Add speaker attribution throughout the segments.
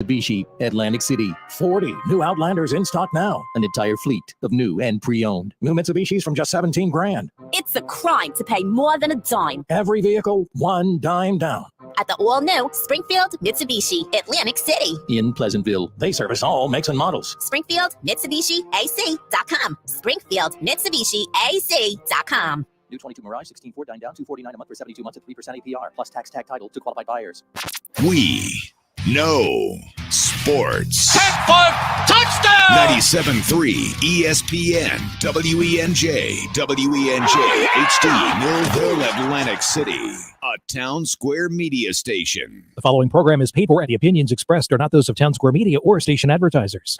Speaker 1: Mitsubishi, Atlantic City. 40 new Outlanders in stock now. An entire fleet of new and pre-owned. New Mitsubishis from just $17,000.
Speaker 2: It's a crime to pay more than a dime.
Speaker 1: Every vehicle, one dime down.
Speaker 2: At the all-new Springfield Mitsubishi, Atlantic City.
Speaker 1: In Pleasantville, they service all makes and models.
Speaker 2: Springfield MitsubishiAC.com. Springfield MitsubishiAC.com.
Speaker 1: New 22 Mirage, 16.4 dine down, $249 a month for 72 months at 3% APR, plus tax tag title to qualified buyers.
Speaker 3: We know sports.
Speaker 4: 10-5 touchdown!
Speaker 3: 97.3 ESPN, WENJ, HD, Millville, Atlantic City, a Town Square media station.
Speaker 5: The following program is paid for, and the opinions expressed are not those of Town Square Media or station advertisers.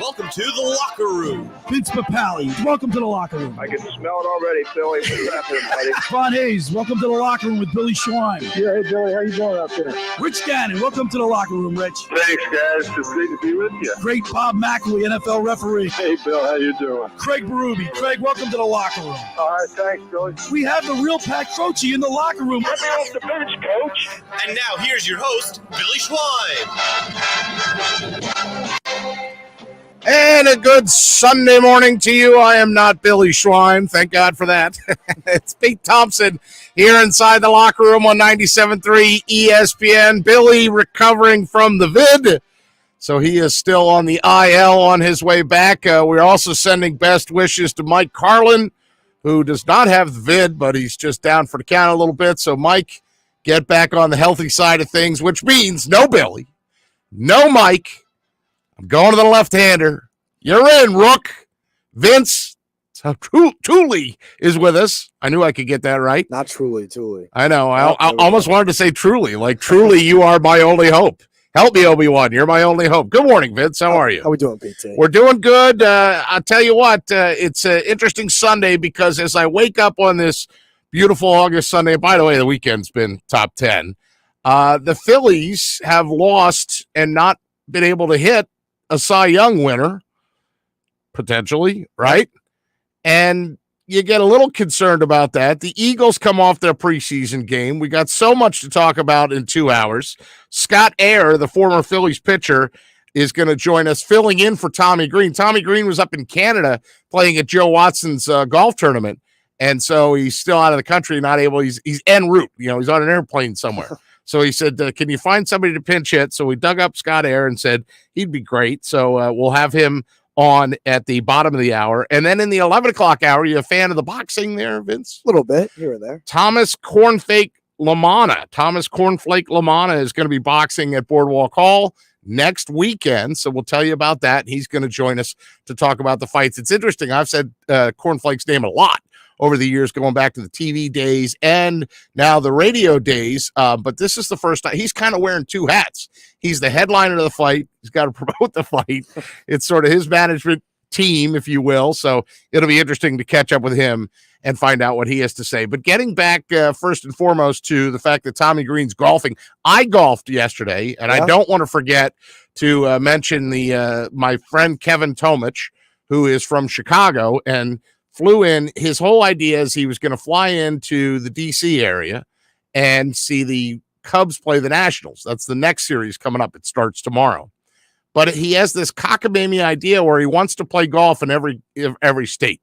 Speaker 4: Welcome to the locker room.
Speaker 6: Vince Papali, welcome to the locker room.
Speaker 7: I can smell it already, Billy. What's happening, buddy?
Speaker 6: Ron Hayes, welcome to the locker room with Billy Schwein.
Speaker 7: Yeah, hey, Billy, how you doing out there?
Speaker 6: Rich Gannon, welcome to the locker room, Rich.
Speaker 7: Thanks, guys. It's great to be with you.
Speaker 6: Great Bob McElwee, NFL referee.
Speaker 7: Hey, Bill, how you doing?
Speaker 6: Craig Berube. Craig, welcome to the locker room.
Speaker 7: All right, thanks, Billy.
Speaker 6: We have the real Pat Croce in the locker room.
Speaker 7: Let me off the bench, Coach.
Speaker 4: And now here's your host, Billy Schwein.
Speaker 8: And a good Sunday morning to you. I am not Billy Schwein. Thank God for that. It's Pete Thompson here inside the locker room on 97.3 ESPN. Billy recovering from the vid, so he is still on the IL on his way back. We're also sending best wishes to Mike Carlin, who does not have the vid, but he's just down for the count a little bit. So, Mike, get back on the healthy side of things, which means no Billy, no Mike. I'm going to the left-hander. You're in, Rook. Vince Tooley is with us. I knew I could get that right.
Speaker 9: Not Truly.
Speaker 8: I know. I almost wanted to say truly. Like, truly, you are my only hope. Help me, Obi-Wan. You're my only hope. Good morning, Vince. How are you?
Speaker 9: How we doing, PT?
Speaker 8: We're doing good. I'll tell you what. It's an interesting Sunday because as I wake up on this beautiful August Sunday, by the way, the weekend's been top 10. The Phillies have lost and not been able to hit a Cy Young winner, potentially, right? And you get a little concerned about that. The Eagles come off their preseason game. We got so much to talk about in 2 hours. Scott Eyre, the former Phillies pitcher, is going to join us, filling in for Tommy Greene. Tommy Greene was up in Canada playing at Joe Watson's golf tournament, and so he's still out of the country, not able. He's en route. He's on an airplane somewhere. So he said, can you find somebody to pinch hit? So we dug up Scott Eyre and said he'd be great. So we'll have him on at the bottom of the hour. And then in the 11 o'clock hour, you a fan of the boxing there, Vince?
Speaker 9: A little bit, here and there.
Speaker 8: Thomas Cornflake Lamana is going to be boxing at Boardwalk Hall next weekend. So we'll tell you about that. He's going to join us to talk about the fights. It's interesting. I've said Cornflake's name a lot over the years, going back to the TV days and now the radio days. But this is the first time he's kind of wearing two hats. He's the headliner of the fight. He's got to promote the fight. It's sort of his management team, if you will. So it'll be interesting to catch up with him and find out what he has to say. But getting back first and foremost to the fact that Tommy Greene's golfing. I golfed yesterday, and I don't want to forget to mention my friend Kevin Tomich, who is from Chicago and flew in. His whole idea is he was going to fly into the D.C. area and see the Cubs play the Nationals. That's the next series coming up. It starts tomorrow. But he has this cockamamie idea where he wants to play golf in every state.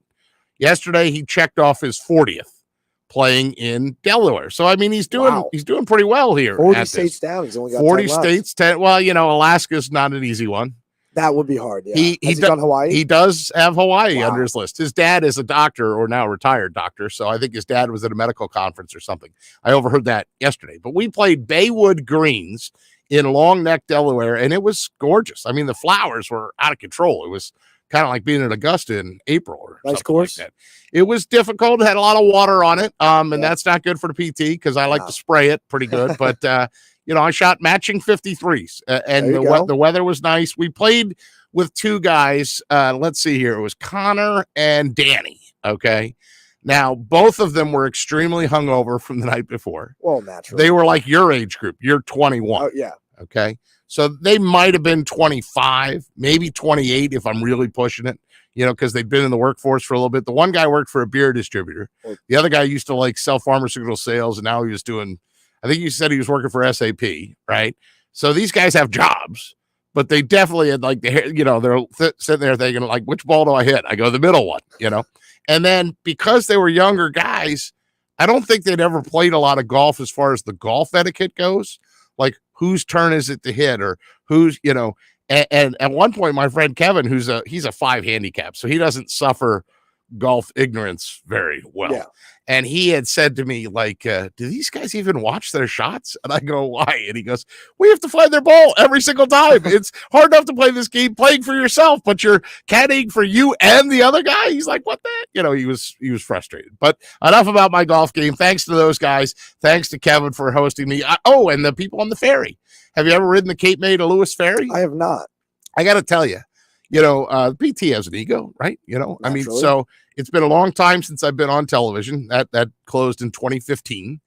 Speaker 8: Yesterday, he checked off his 40th playing in Delaware. So, I mean, he's doing pretty well here.
Speaker 9: 40 states down. He's only got
Speaker 8: 40
Speaker 9: 10
Speaker 8: states. 10. Well, Alaska's not an easy one.
Speaker 9: That would be hard. Yeah.
Speaker 8: He
Speaker 9: done Hawaii.
Speaker 8: He does have Hawaii under his list. His dad is a doctor, or now retired doctor. So I think his dad was at a medical conference or something. I overheard that yesterday. But we played Baywood Greens in Long Neck, Delaware, and it was gorgeous. I mean, the flowers were out of control. It was kind of like being in Augusta in April or
Speaker 9: nice
Speaker 8: something
Speaker 9: course.
Speaker 8: Like that. It was difficult. It had a lot of water on it, and that's not good for the PT because I like to spray it pretty good. But I shot matching 53s, and the weather was nice. We played with two guys. Let's see here. It was Connor and Danny. Okay. Now, both of them were extremely hungover from the night before.
Speaker 9: Well, naturally.
Speaker 8: They were like your age group. You're 21.
Speaker 9: Oh, yeah.
Speaker 8: Okay. So they might have been 25, maybe 28 if I'm really pushing it, because they'd been in the workforce for a little bit. The one guy worked for a beer distributor. The other guy used to like sell pharmaceutical sales, and now he was doing, I think you said he was working for SAP, right? So these guys have jobs, but they definitely had like they're sitting there thinking like, which ball do I hit? I go the middle one, And then because they were younger guys, I don't think they'd ever played a lot of golf as far as the golf etiquette goes. Like whose turn is it to hit, or who's, and at one point, my friend Kevin, he's a 5 handicap, so he doesn't suffer golf ignorance very well.
Speaker 9: Yeah.
Speaker 8: And he had said to me, like, do these guys even watch their shots? And I go, why? And he goes, we have to find their ball every single time. It's hard enough to play this game playing for yourself, but you're caddying for you and the other guy. He's like, what the? He was frustrated. But enough about my golf game. Thanks to those guys. Thanks to Kevin for hosting me. And the people on the ferry. Have you ever ridden the Cape May to Lewis Ferry?
Speaker 9: I have not.
Speaker 8: I got to tell you, PT has an ego, right? I mean, so it's been a long time since I've been on television. That closed in 2015,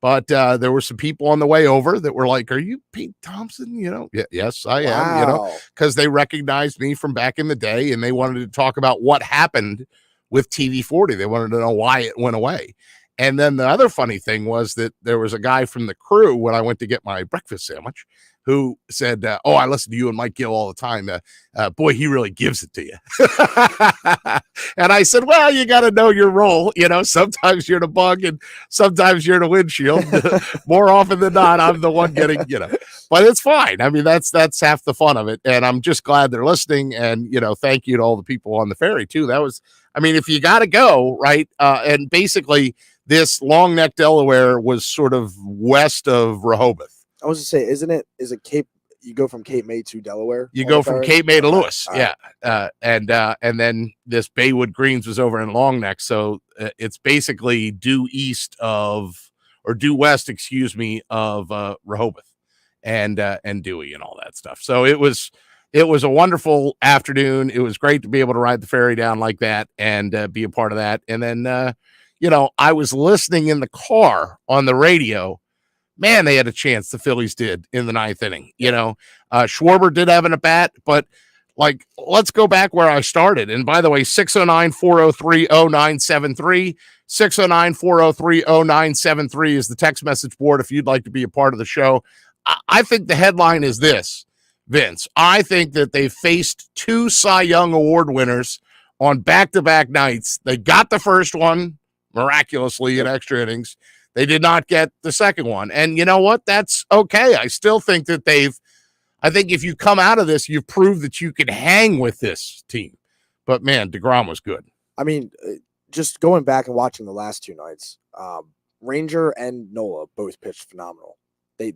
Speaker 8: but there were some people on the way over that were like, "Are you Pete Thompson?" Yes, I am. Because they recognized me from back in the day, and they wanted to talk about what happened with TV 40. They wanted to know why it went away. And then the other funny thing was that there was a guy from the crew when I went to get my breakfast sandwich who said, I listen to you and Mike Gill all the time. Boy, he really gives it to you. And I said, well, you got to know your role. Sometimes you're the bug and sometimes you're the windshield. More often than not, I'm the one getting, but it's fine. I mean, that's half the fun of it. And I'm just glad they're listening. And, thank you to all the people on the ferry too. That was, if you got to go, right. And basically this Long Neck, Delaware was sort of west of Rehoboth.
Speaker 9: I was to say, is it Cape? You go from Cape May to Delaware.
Speaker 8: You go from Cape May to Lewis,
Speaker 9: yeah.
Speaker 8: And then this Baywood Greens was over in Long Neck, so it's basically due west, of Rehoboth, and Dewey and all that stuff. So it was a wonderful afternoon. It was great to be able to ride the ferry down like that and be a part of that. And then I was listening in the car on the radio. Man, they had a chance. The Phillies did in the 9th inning. Schwarber did have an at bat, but let's go back where I started. And by the way, 609-403-0973, 609-403-0973 is the text message board if you'd like to be a part of the show. I think the headline is this, Vince. I think that they faced 2 Cy Young Award winners on back-to-back nights. They got the first one miraculously in extra innings. They did not get the second one. And you know what? That's okay. I still think that I think if you come out of this, you've proved that you can hang with this team. But man, DeGrom was good.
Speaker 9: I mean, just going back and watching the last 2 nights, Ranger and Nola both pitched phenomenal. They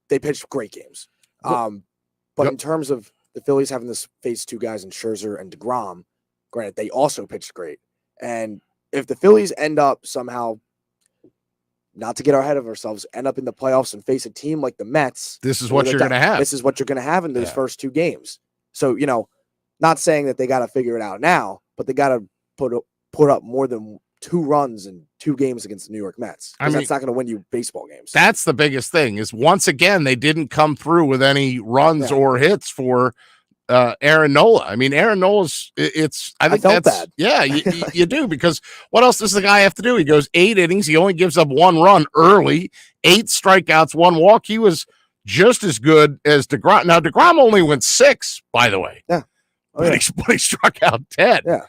Speaker 9: pitched great games. But in terms of the Phillies having this face 2 guys in Scherzer and DeGrom, granted, they also pitched great. And if the Phillies end up somehow, not to get ahead of ourselves, end up in the playoffs and face a team like the Mets.
Speaker 8: This is what you're going to have.
Speaker 9: This is what you're going to have in those first 2 games. So, not saying that they got to figure it out now, but they got to put up more than 2 runs in 2 games against the New York Mets. That's not going to win you baseball games.
Speaker 8: That's the biggest thing is once again, they didn't come through with any runs or hits for Aaron Nola. I mean, Aaron Nola's I felt bad. Yeah, you do, because what else does the guy have to do? He goes 8 innings. He only gives up 1 run early, 8 strikeouts, 1 walk. He was just as good as DeGrom. Now, DeGrom only went 6, by the way.
Speaker 9: Yeah.
Speaker 8: But he struck out 10.
Speaker 9: Yeah.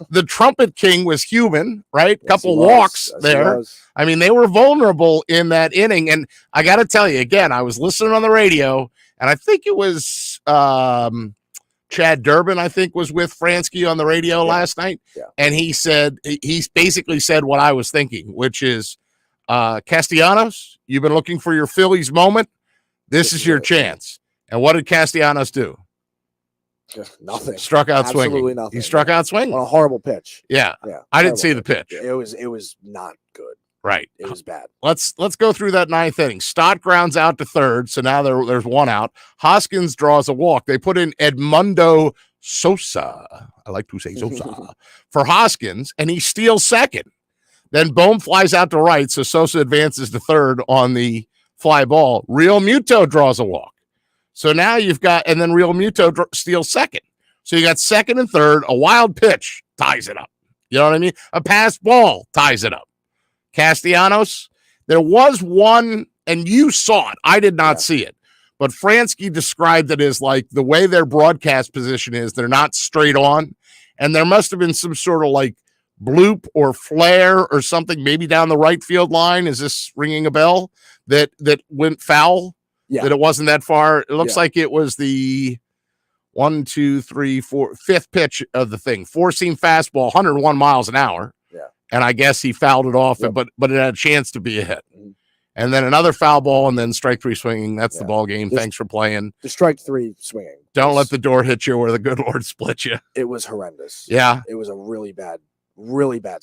Speaker 8: The Trumpet King was human, right? Yes, couple walks there. I mean, they were vulnerable in that inning. And I got to tell you, again, I was listening on the radio, and I think it was Chad Durbin, I think, was with Fransky on the radio last night.
Speaker 9: Yeah.
Speaker 8: And he basically said what I was thinking, which is, Castellanos, you've been looking for your Phillies moment. This is your chance. And what did Castellanos do?
Speaker 9: Nothing.
Speaker 8: Struck out swinging.
Speaker 9: Absolutely nothing.
Speaker 8: He struck out swinging.
Speaker 9: On a horrible pitch.
Speaker 8: Yeah.
Speaker 9: Yeah.
Speaker 8: I didn't see the pitch.
Speaker 9: It was not good.
Speaker 8: Right.
Speaker 9: It was bad.
Speaker 8: Let's go through that ninth inning. Stott grounds out to third, so now there's one out. Hoskins draws a walk. They put in Edmundo Sosa. I like to say Sosa for Hoskins, and he steals second. Then Bohm flies out to right, so Sosa advances to third on the fly ball. Real Muto draws a walk. So now you've got, and then Real Muto steals second. So you got second and third. A wild pitch ties it up. You know what I mean? A passed ball ties it up. Castellanos, there was one, and you saw it. I did not see it. But Fransky described it as like the way their broadcast position is, they're not straight on. And there must have been some sort of like bloop or flare or something, maybe down the right field line. Is this ringing a bell? That went foul?
Speaker 9: Yeah.
Speaker 8: That it wasn't that far. It looks like it was the 1, 2, 3, 4, fifth pitch of the thing. Four-seam fastball, 101 miles an hour.
Speaker 9: Yeah.
Speaker 8: And I guess he fouled it off, but it had a chance to be a hit. Mm-hmm. And then another foul ball, and then strike three swinging. That's the ball game. Thanks for playing.
Speaker 9: The strike three swinging.
Speaker 8: Don't let the door hit you or the good Lord split you.
Speaker 9: It was horrendous.
Speaker 8: Yeah.
Speaker 9: It was a really bad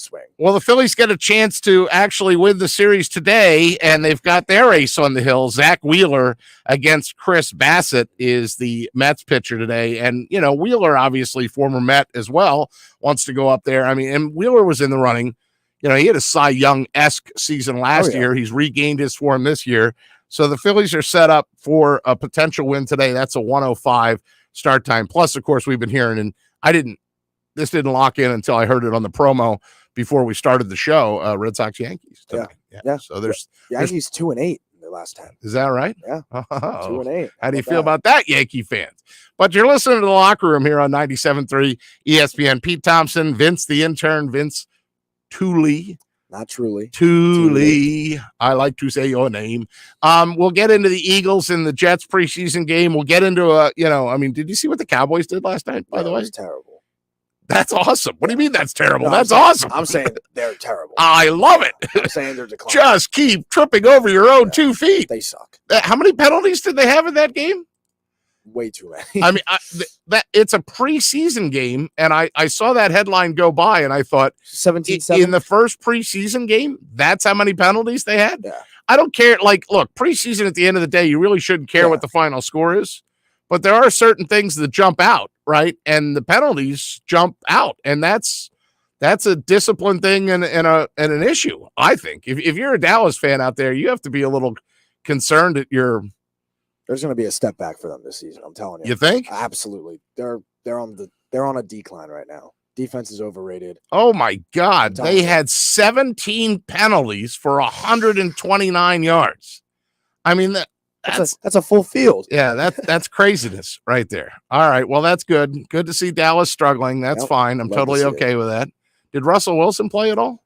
Speaker 9: swing.
Speaker 8: Well, the Phillies get a chance to actually win the series today, and they've got their ace on the hill. Zach Wheeler against Chris Bassett is the Mets pitcher today. And, you know, Wheeler, obviously former Met as well, wants to go up there. I mean, and Wheeler was in the running. You know, he had a Cy Young-esque season last year. He's regained his form this year. So the Phillies are set up for a potential win today. That's a 1:05 start time. Plus, of course, we've been hearing, and this didn't lock in until I heard it on the promo before we started the show. Red Sox Yankees.
Speaker 9: Yeah.
Speaker 8: So there's
Speaker 9: Yankees 2-8 in their last 10.
Speaker 8: Is that right?
Speaker 9: Yeah.
Speaker 8: Oh.
Speaker 9: 2-8.
Speaker 8: How do you feel about that, Yankee fans? But you're listening to the Locker Room here on 97.3 ESPN. Pete Thompson, Vince the intern, Vince Tooley.
Speaker 9: Not truly.
Speaker 8: Tooley. I like to say your name. We'll get into the Eagles and the Jets preseason game. We'll get into did you see what the Cowboys did last night, by the way?
Speaker 9: It was terrible.
Speaker 8: That's awesome. What do you mean that's terrible?
Speaker 9: No,
Speaker 8: that's awesome.
Speaker 9: I'm saying they're terrible.
Speaker 8: I love it.
Speaker 9: I'm saying they're declining.
Speaker 8: Just keep tripping over your own 2 feet.
Speaker 9: They suck.
Speaker 8: How many penalties did they have in that game?
Speaker 9: Way too many.
Speaker 8: I mean, that it's a preseason game, and I saw that headline go by, and I thought
Speaker 9: 17-7
Speaker 8: in the first preseason game. That's how many penalties they had.
Speaker 9: Yeah.
Speaker 8: I don't care. Like, look, preseason at the end of the day, you really shouldn't care what the final score is, but there are certain things that jump out, right? And the penalties jump out, and that's a discipline thing and an issue. I think if you're a Dallas fan out there, you have to be a little concerned at your.
Speaker 9: There's going to be a step back for them this season. I'm telling you.
Speaker 8: You think?
Speaker 9: Absolutely. They're on a decline right now. Defense is overrated.
Speaker 8: Oh my God. They had 17 penalties for 129 yards. I mean,
Speaker 9: that's a full field.
Speaker 8: Yeah, that's craziness right there. All right. Well, that's good. Good to see Dallas struggling. That's fine. I'm totally okay with that. Did Russell Wilson play at all?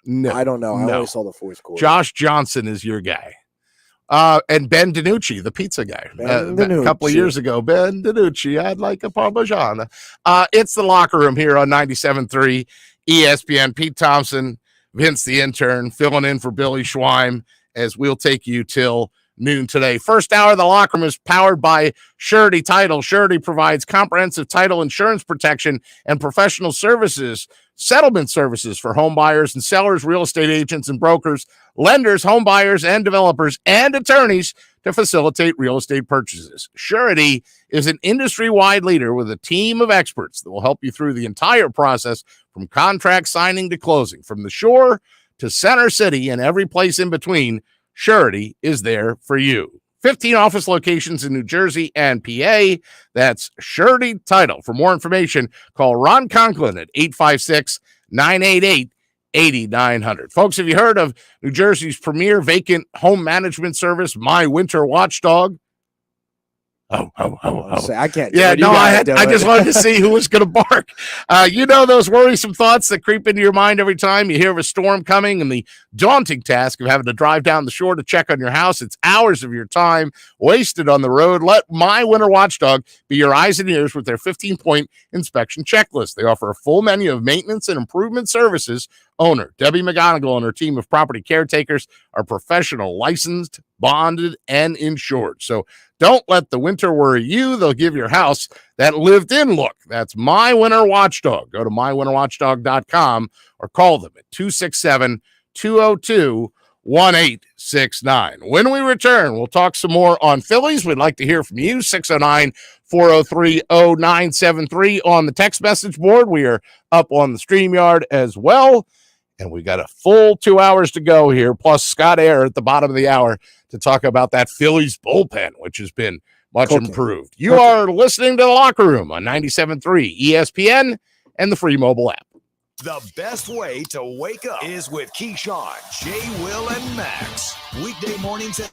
Speaker 8: No.
Speaker 9: I don't know. I only saw the fourth quarter.
Speaker 8: Josh Johnson is your guy. And Ben DiNucci, the pizza guy, a couple of years ago. Ben DiNucci, I'd like a Parmesan. It's the Locker Room here on 97.3 ESPN. Pete Thompson, Vince the intern, filling in for Billy Schweim as we'll take you till noon today. First hour of the Locker Room is powered by Surety Title. Surety provides comprehensive title insurance protection and professional services, settlement services for home buyers and sellers, real estate agents and brokers, lenders, home buyers and developers, and attorneys to facilitate real estate purchases. Surety is an industry-wide leader with a team of experts that will help you through the entire process from contract signing to closing, from the shore to Center City and every place in between. Surety is there for you. 15 office locations in New Jersey and PA. That's Surety Title. For more information, call Ron Conklin at 856-988-8900. Folks, have you heard of New Jersey's premier vacant home management service, My Winter Watchdog? Oh.
Speaker 9: I can't.
Speaker 8: Yeah, no, I just wanted to see who was going to bark. You know those worrisome thoughts that creep into your mind every time you hear of a storm coming and the daunting task of having to drive down the shore to check on your house. It's hours of your time wasted on the road. Let My Winter Watchdog be your eyes and ears with their 15-point inspection checklist. They offer a full menu of maintenance and improvement services. Owner Debbie McGonigal and her team of property caretakers are professional, licensed, bonded, and insured. So don't let the winter worry you. They'll give your house that lived-in look. That's My Winter Watchdog. Go to mywinterwatchdog.com or call them at 609-202-1869. When we return, we'll talk some more on Phillies. We'd like to hear from you. 609-403-0973 on the text message board. We are up on the StreamYard as well. And we got a full 2 hours to go here, plus Scott Eyre at the bottom of the hour to talk about that Phillies bullpen, which has been much improved. You are listening to The Locker Room on 97.3 ESPN and the free mobile app.
Speaker 3: The best way to wake up is with Keyshawn, J. Will, and Max. Weekday mornings at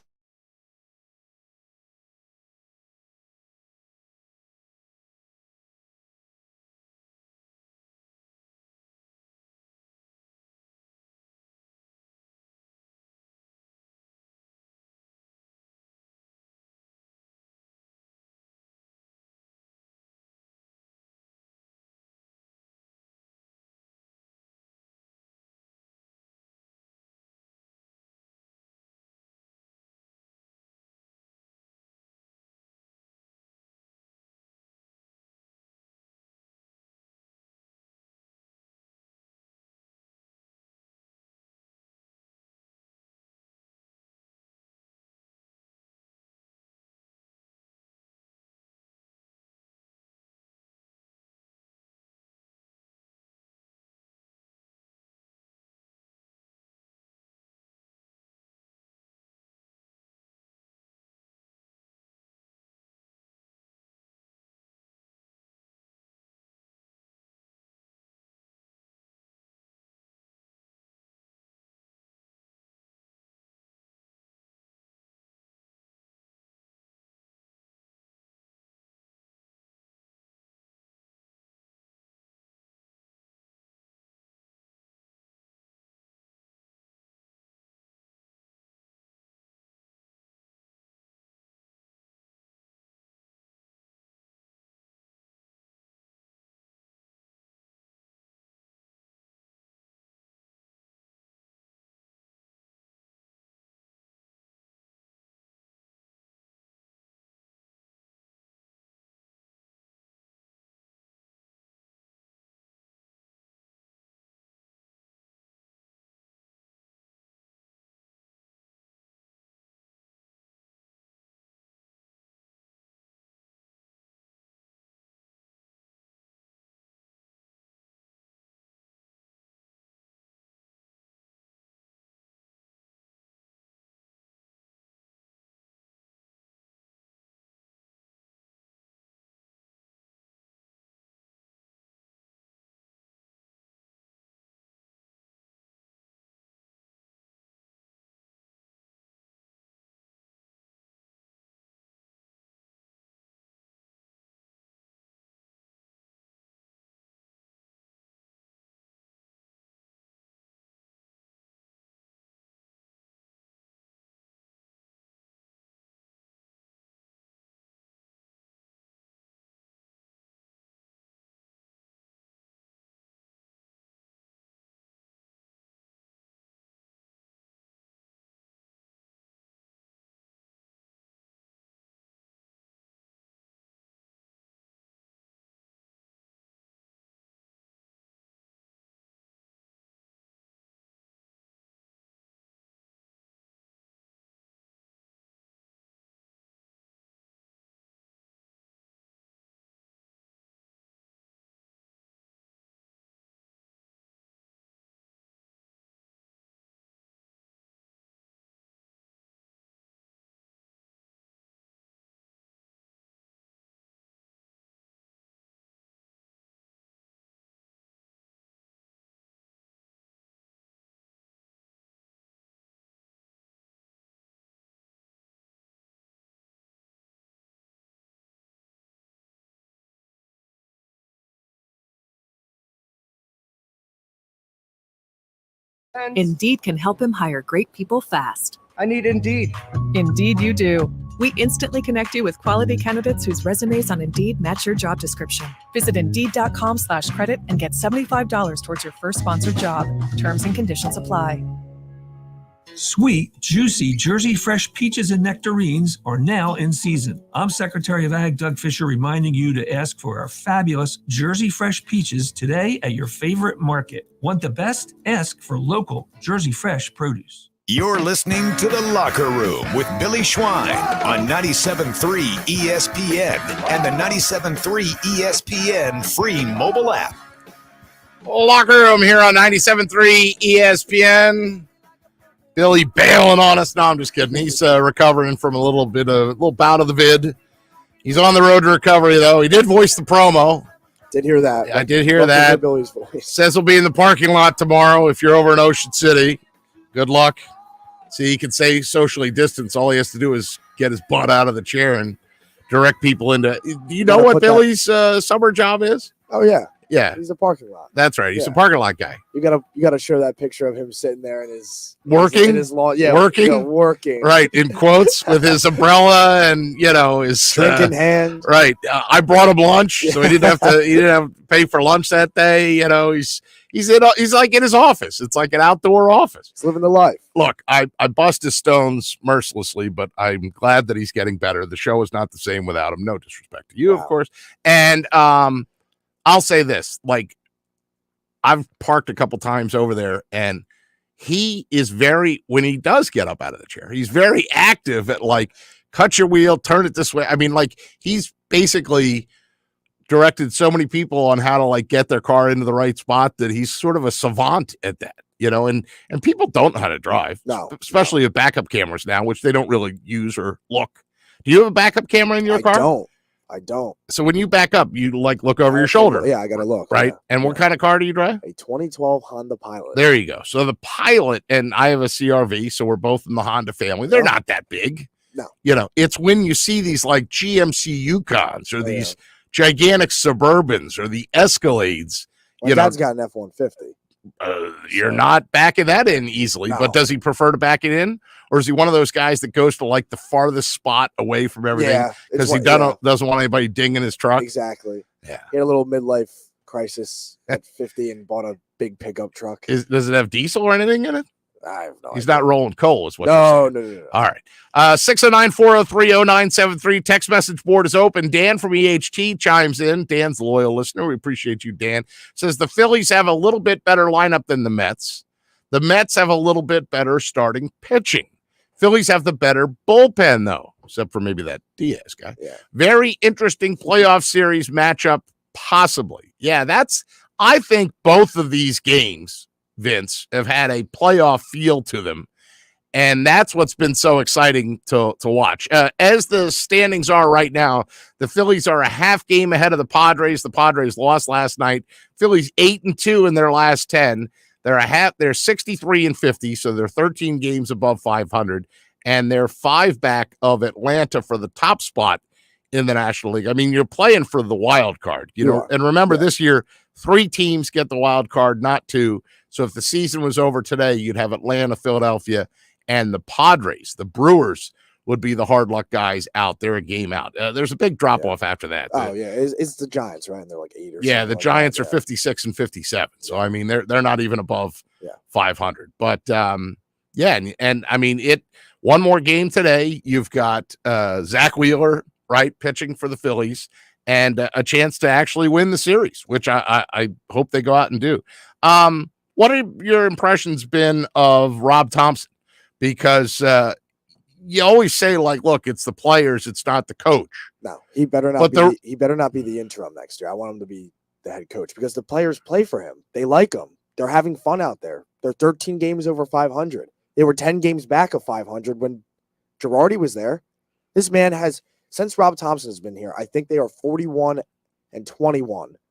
Speaker 10: Indeed can help him hire great people fast.
Speaker 11: I need Indeed.
Speaker 10: Indeed you do. We instantly connect you with quality candidates whose resumes on Indeed match your job description. Visit Indeed.com/credit and get $75 towards your first sponsored job. Terms and conditions apply.
Speaker 6: Sweet, juicy Jersey Fresh peaches and nectarines are now in season. I'm Secretary of Ag Doug Fisher reminding you to ask for our fabulous Jersey Fresh peaches today at your favorite market. Want the best? Ask for local Jersey Fresh produce.
Speaker 3: You're listening to The Locker Room with Billy Schwein on 97.3 ESPN and the 97.3 ESPN free mobile app.
Speaker 8: Locker Room here on 97.3 ESPN. Billy bailing on us. No, I'm just kidding. He's recovering from a little bout of the vid. He's on the road to recovery, though. He did voice the promo.
Speaker 9: Did hear that.
Speaker 8: I did hear that.
Speaker 9: Billy's voice.
Speaker 8: Says he'll be in the parking lot tomorrow if you're over in Ocean City. Good luck. See, he can say socially distance. All he has to do is get his butt out of the chair and direct people into. Do you know what Billy's summer job is?
Speaker 9: Oh, yeah.
Speaker 8: Yeah,
Speaker 9: he's a parking lot.
Speaker 8: That's right. He's a parking lot guy.
Speaker 9: You gotta show that picture of him sitting there in his
Speaker 8: working
Speaker 9: in his lawn. Yeah,
Speaker 8: working,
Speaker 9: working.
Speaker 8: Right, in quotes with his umbrella and his
Speaker 9: drinking hand.
Speaker 8: Right. I brought him lunch, so he didn't have to pay for lunch that day. He's like in his office. It's like an outdoor office.
Speaker 9: He's living the life.
Speaker 8: Look, I bust his stones mercilessly, but I'm glad that he's getting better. The show is not the same without him. No disrespect to you, of course. And I'll say this, like, I've parked a couple times over there, and he is when he does get up out of the chair, he's very active at, like, cut your wheel, turn it this way. I mean, like, he's basically directed so many people on how to, like, get their car into the right spot that he's sort of a savant at that, and people don't know how to drive, especially with backup cameras now, which they don't really use or look. Do you have a backup camera in your car?
Speaker 9: I don't.
Speaker 8: So when you back up, you like look over your shoulder.
Speaker 9: Yeah, I got to look.
Speaker 8: Right.
Speaker 9: Yeah.
Speaker 8: And what kind of car do you drive?
Speaker 9: A 2012 Honda Pilot.
Speaker 8: There you go. So the Pilot, and I have a CRV, so we're both in the Honda family. They're not that big.
Speaker 9: No.
Speaker 8: It's when you see these like GMC Yukons or these gigantic Suburbans or the Escalades.
Speaker 9: My dad's got an F-150.
Speaker 8: You're not backing that in easily, but does he prefer to back it in? Or is he one of those guys that goes to like the farthest spot away from everything because he doesn't want anybody dinging his truck?
Speaker 9: Exactly.
Speaker 8: Yeah.
Speaker 9: He had a little midlife crisis at 50 and bought a big pickup truck.
Speaker 8: Does it have diesel or anything in it?
Speaker 9: I have no idea.
Speaker 8: He's not rolling coal, is what
Speaker 9: No.
Speaker 8: All right. 609-403-0973. Text message board is open. Dan from EHT chimes in. Dan's a loyal listener. We appreciate you, Dan. Says the Phillies have a little bit better lineup than the Mets. The Mets have a little bit better starting pitching. Phillies have the better bullpen, though, except for maybe that Diaz guy.
Speaker 9: Yeah.
Speaker 8: Very interesting playoff series matchup, possibly. Yeah, I think both of these games, Vince, have had a playoff feel to them. And that's what's been so exciting to watch. As the standings are right now, the Phillies are a half game ahead of the Padres. The Padres lost last night. Phillies 8-2 in their last 10. They're 63-50, so they're 13 games above 500, and they're 5 back of Atlanta for the top spot in the National League. I mean, you're playing for the wild card, and remember this year, 3 teams get the wild card, not 2. So if the season was over today, you'd have Atlanta, Philadelphia, and the Padres. The Brewers would be the hard luck guys out. They're a game out. There's a big drop off after that.
Speaker 9: Oh, yeah. It's the Giants, right? And they're like 8 or something.
Speaker 8: Yeah, the Giants are 56 and 57. So, I mean, they're not even above 500. But, and I mean, one more game today. You've got Zach Wheeler, right, pitching for the Phillies, and a chance to actually win the series, which I hope they go out and do. What have your impressions been of Rob Thompson? Because you always say, like, look, it's the players, it's not the coach.
Speaker 9: No, he better not be the interim next year. I want him to be the head coach because the players play for him. They like him. They're having fun out there. They're 13 games over 500. They were 10 games back of 500 when Girardi was there. This man has, since Rob Thompson has been here, I think they are 41-21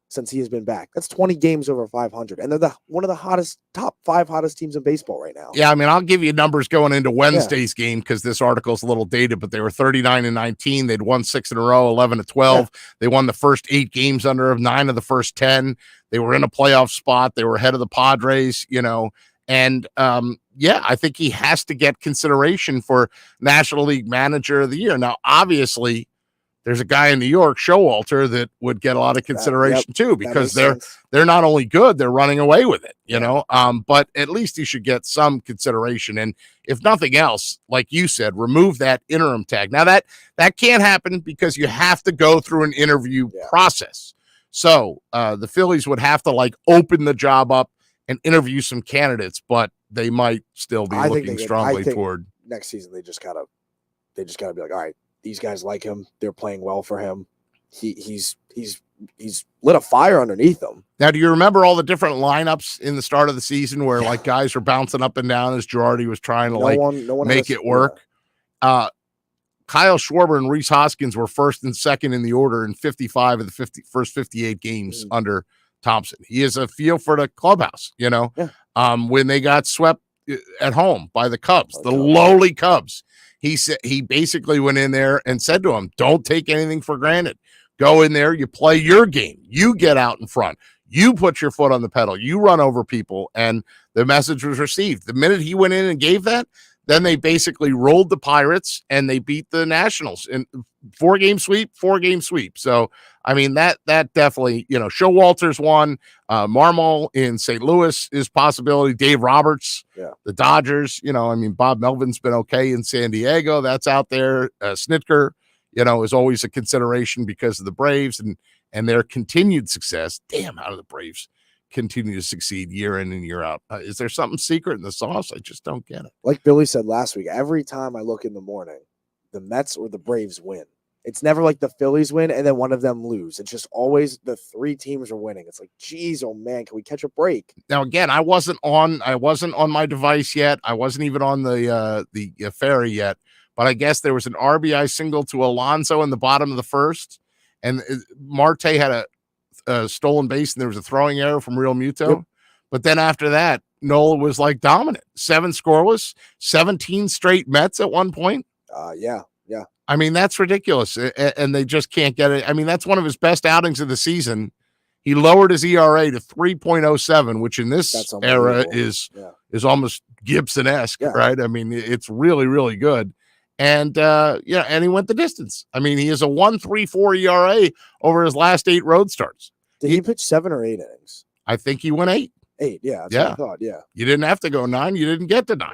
Speaker 9: since he has been back. That's 20 games over 500. And they're one of the top 5 hottest teams in baseball right now.
Speaker 8: Yeah, I mean, I'll give you numbers going into Wednesday's game because this article's a little dated, but they were 39-19. They'd won 6 in a row, 11-12. Yeah. They won the first 8 games under 9 of the first 10. They were in a playoff spot. They were ahead of the Padres, And I think he has to get consideration for National League Manager of the Year. Now, obviously, there's a guy in New York, Showalter, that would get a lot of consideration too, because they're not only good, they're running away with it, you know. But at least he should get some consideration. And if nothing else, like you said, remove that interim tag. Now that can't happen because you have to go through an interview process. So the Phillies would have to like open the job up and interview some candidates, but they might still be looking strongly toward
Speaker 9: next season. They just gotta be like, all right, these guys like him. They're playing well for him. He's lit a fire underneath them.
Speaker 8: Now, do you remember all the different lineups in the start of the season where like guys were bouncing up and down as Girardi was trying to make it work? Kyle Schwarber and Rhys Hoskins were first and second in the order in 55 of the first 58 games under Thompson. He has a feel for the clubhouse, you know. When they got swept at home by the Cubs, the lowly Cubs, he said he basically went in there and said to him, "Don't take anything for granted. Go in there, you play your game, you get out in front, you put your foot on the pedal, you run over people." And the message was received. The minute he went in and gave that, then they basically rolled the Pirates and they beat the Nationals in 4-game sweep. So, I mean, that definitely, you know, Showalter's one, Marmol in St. Louis is possibility. Dave Roberts, the Dodgers, you know, I mean, Bob Melvin's been okay in San Diego. That's out there. Snitker, you know, is always a consideration because of the Braves and their continued success. Damn, how do the Braves continue to succeed year in and year out? Is there something secret in the sauce? I just don't get it.
Speaker 9: Like Billy said last week, every time I look in the morning, the Mets or the Braves win. It's never like the Phillies win and then one of them lose. It's just always the three teams are winning. It's like, geez, oh man, can we catch a break?
Speaker 8: Now again, I wasn't on my device yet. I wasn't even on the ferry yet. But I guess there was an RBI single to Alonso in the bottom of the first, and Marte had a stolen base, and there was a throwing error from Real Muto. Yep. But then after that, Nola was like dominant. 7 scoreless, 17 straight Mets at one point.
Speaker 9: Yeah.
Speaker 8: I mean, that's ridiculous, and they just can't get it. I mean, that's one of his best outings of the season. He lowered his ERA to 3.07, which in this era is almost Gibson-esque, right? I mean, it's really, really good. And and he went the distance. I mean, he has a 1.34 ERA over his last 8 road starts.
Speaker 9: Did he pitch 7 or 8 innings?
Speaker 8: I think he went 8.
Speaker 9: 8, yeah. That's what I thought, yeah.
Speaker 8: You didn't have to go 9. You didn't get to 9.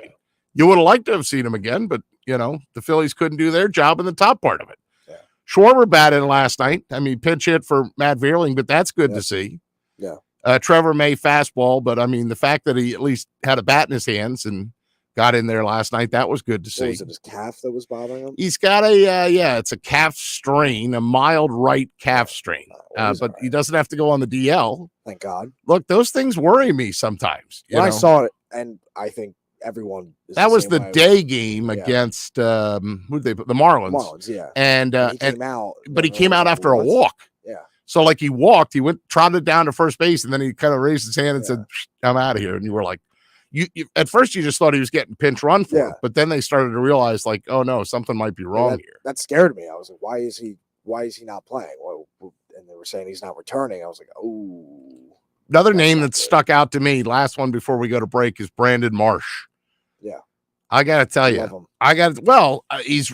Speaker 8: You would have liked to have seen him again, but, you know, the Phillies couldn't do their job in the top part of it. Yeah. Schwarber batted last night. I mean, pinch hit for Matt Vierling, but that's good to see.
Speaker 9: Yeah.
Speaker 8: Trevor May fastball, but, I mean, the fact that he at least had a bat in his hands and got in there last night, that was good to see.
Speaker 9: Was it his calf that was bothering him?
Speaker 8: He's got it's a calf strain, a mild right calf strain. But he doesn't have to go on the DL.
Speaker 9: Thank God.
Speaker 8: Look, those things worry me sometimes.
Speaker 9: I saw it, and I think everyone
Speaker 8: that was the day game against who they put the Marlins.
Speaker 9: Marlins, yeah.
Speaker 8: And
Speaker 9: he came out,
Speaker 8: but he came out after a walk.
Speaker 9: Yeah.
Speaker 8: So like he walked, he went trotted down to first base, and then he kind of raised his hand and said, "I'm out of here." And you were like, you at first you just thought he was getting pinch run for it, but then they started to realize like, oh no, something might be wrong here.
Speaker 9: That scared me. I was like, why is he not playing? Well, and they were saying he's not returning. I was like, oh.
Speaker 8: Another name that stuck out to me, last one before we go to break, is Brandon Marsh.
Speaker 9: Yeah.
Speaker 8: I got to tell you, he's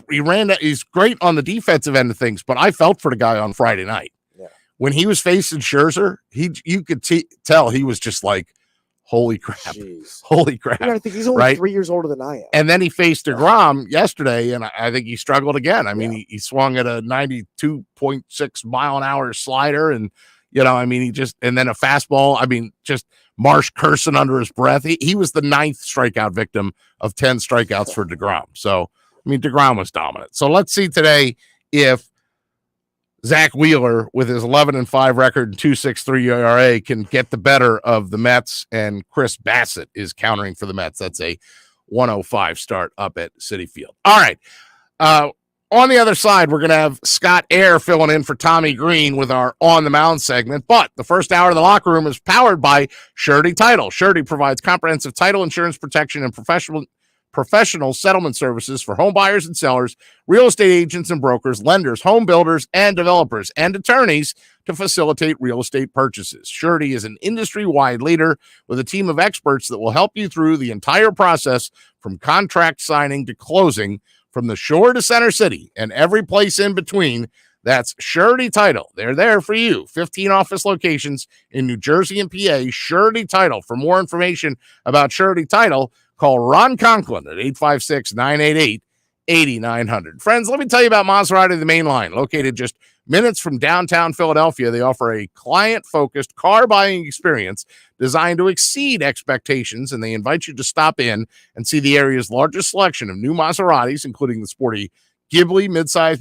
Speaker 8: great on the defensive end of things, but I felt for the guy on Friday night.
Speaker 9: Yeah.
Speaker 8: When he was facing Scherzer, you could tell he was just like, holy crap.
Speaker 9: Jeez.
Speaker 8: Holy crap.
Speaker 9: I think he's only 3 years older than I am.
Speaker 8: And then he faced DeGrom yesterday, and I think he struggled again. I mean, he swung at a 92.6 mile an hour slider, and, you know, I mean, and then a fastball. I mean, just Marsh cursing under his breath. He was the 9th strikeout victim of 10 strikeouts for DeGrom. So, I mean, DeGrom was dominant. So let's see today if Zach Wheeler, with his 11-5 record and 2.63 ERA, can get the better of the Mets, and Chris Bassett is countering for the Mets. That's a 105 start up at Citi Field. All right. On the other side, we're going to have Scott Eyre filling in for Tommy Greene with our On the Mound segment. But the first hour of the locker room is powered by Surety Title. Surety provides comprehensive title insurance protection and professional settlement services for home buyers and sellers, real estate agents and brokers, lenders, home builders, and developers, and attorneys to facilitate real estate purchases. Surety is an industry-wide leader with a team of experts that will help you through the entire process from contract signing to closing, from the shore to Center City and every place in between. That's Surety Title. They're there for you. 15 office locations in New Jersey and PA. Surety Title. For more information about Surety Title, call Ron Conklin at 856-988-8900. Friends, let me tell you about Maserati the Main Line. Located just minutes from downtown Philadelphia, they offer a client-focused car buying experience designed to exceed expectations, and they invite you to stop in and see the area's largest selection of new Maseratis, including the sporty Ghibli midsize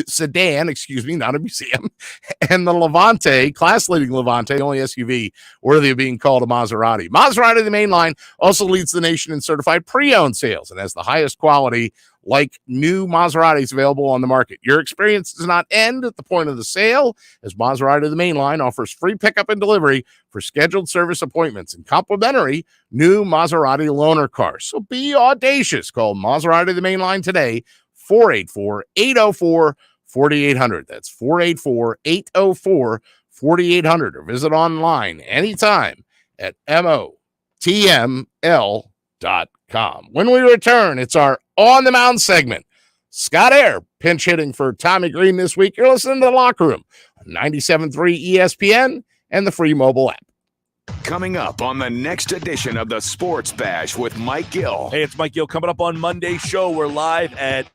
Speaker 8: sedan, not a museum, and the Levante, class-leading Levante, only SUV worthy of being called a Maserati. Maserati, the Main Line, also leads the nation in certified pre-owned sales and has the highest quality, like new Maseratis available on the market. Your experience does not end at the point of the sale, as Maserati, the Main Line, offers free pickup and delivery for scheduled service appointments and complimentary new Maserati loaner cars. So be audacious. Call Maserati, the Main Line today, 484-804-4800. That's 484-804-4800. Or visit online anytime at motml.com. When we return, it's our On the Mound segment. Scott Eyre pinch hitting for Tommy Greene this week. You're listening to The Locker Room on 97.3 ESPN and the free mobile app.
Speaker 3: Coming up on the next edition of the Sports Bash with Mike Gill.
Speaker 4: Hey, it's Mike Gill. Coming up on Monday's show, we're live at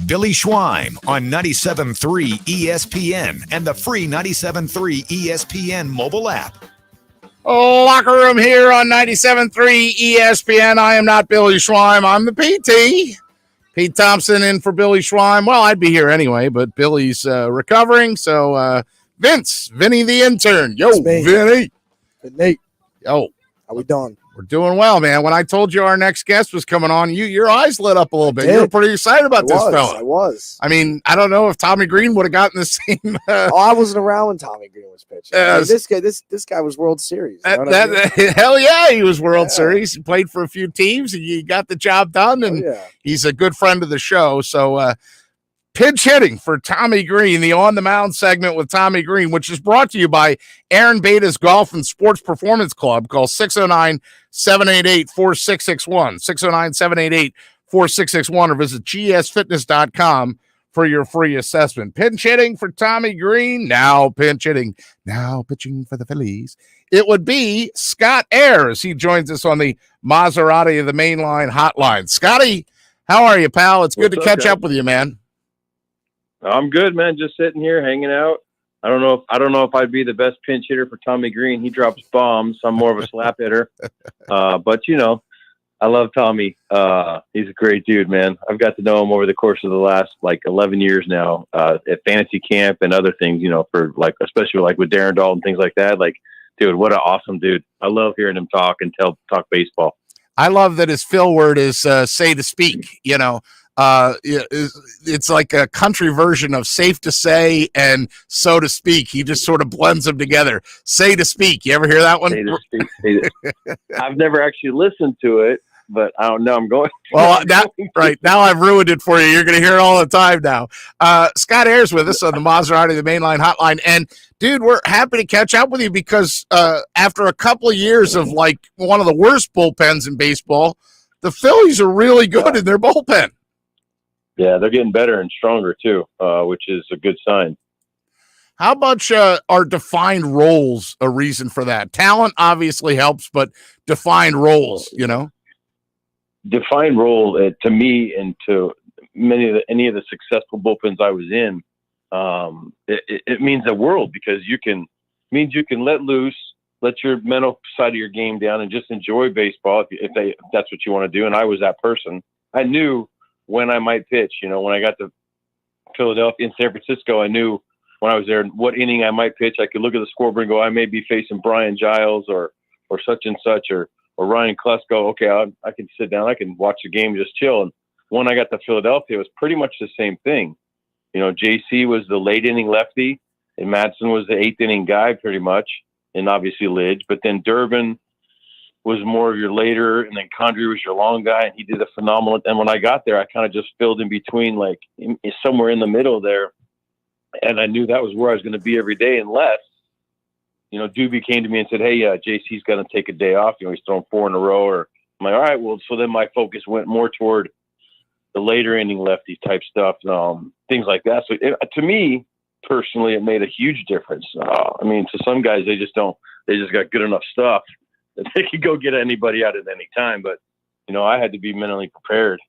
Speaker 3: Billy Schweim on 97.3 ESPN and the free 97.3 ESPN mobile app.
Speaker 8: Locker Room here on 97.3 ESPN. I am not Billy Schweim. I'm the PT. Pete Thompson in for Billy Schweim. Well, I'd be here anyway, but Billy's recovering. So, Vinny the intern. Yo, Vinny.
Speaker 9: Good Nate.
Speaker 8: Yo.
Speaker 9: How we doing?
Speaker 8: We're doing well, man. When I told you our next guest was coming on, your eyes lit up a little bit. You were pretty excited about this fella.
Speaker 9: I was.
Speaker 8: I mean, I don't know if Tommy Greene would have gotten the same.
Speaker 9: I wasn't around when Tommy Greene was pitching. I mean, this guy was World Series. You know what I mean?
Speaker 8: Hell yeah, he was World Series. He played for a few teams, and he got the job done. And he's a good friend of the show. So, pinch hitting for Tommy Greene, the On the Mound segment with Tommy Greene, which is brought to you by Aaron Bada's Golf and Sports Performance Club. Call 609-788-4661, 609-788-4661, or visit gsfitness.com for your free assessment. Pinch hitting for Tommy Greene, now pinch hitting, now pitching for the Phillies. It would be Scott Eyre as he joins us on the Maserati of the Mainline hotline. Scotty, how are you, pal? It's good to catch up with you, man.
Speaker 11: I'm good, man. Just sitting here, hanging out. I don't know if I'd be the best pinch hitter for Tommy Greene. He drops bombs. I'm more of a slap hitter. But I love Tommy. He's a great dude, man. I've got to know him over the course of the last 11 years now, at fantasy camp and other things, for especially with Darren Dahl and things like that. Dude, what an awesome dude. I love hearing him talk and talk baseball.
Speaker 8: I love that his fill word is say to speak, it's like a country version of safe to say and so to speak. He just sort of blends them together. Say to speak. You ever hear that one?
Speaker 11: Say to speak. I've never actually listened to it, but I don't know. I'm going.
Speaker 8: Well, now I've ruined it for you. You're going to hear it all the time now. Scott Eyre's with us on the Maserati, the Mainline hotline. And dude, we're happy to catch up with you because after a couple of years of one of the worst bullpens in baseball, the Phillies are really good in their bullpen.
Speaker 11: Yeah, they're getting better and stronger too, which is a good sign.
Speaker 8: How much are defined roles a reason for that? Talent obviously helps, but defined roles,
Speaker 11: Defined role to me and to any of the successful bullpens I was in, it means the world because means you can let loose, let your mental side of your game down, and just enjoy baseball if that's what you want to do. And I was that person. I knew when I might pitch. When I got to Philadelphia and San Francisco, I knew when I was there what inning I might pitch. I could look at the scoreboard and go, I may be facing Brian Giles or such and such or Ryan Klesko. Okay, I can sit down. I can watch the game and just chill. And when I got to Philadelphia, it was pretty much the same thing. JC was the late inning lefty, and Madsen was the eighth inning guy pretty much, and obviously Lidge. But then Durbin was more of your later, and then Condrey was your long guy, and he did a phenomenal. And when I got there, I kind of just filled in between, somewhere in the middle there, and I knew that was where I was going to be every day, unless, Doobie came to me and said, "Hey, JC's going to take a day off. He's throwing 4 in a row." Or I'm like, "All right, well." So then my focus went more toward the later inning lefty type stuff, things like that. So to me personally, it made a huge difference. To some guys, they just got good enough stuff that they could go get anybody out at any time. But, I had to be mentally prepared.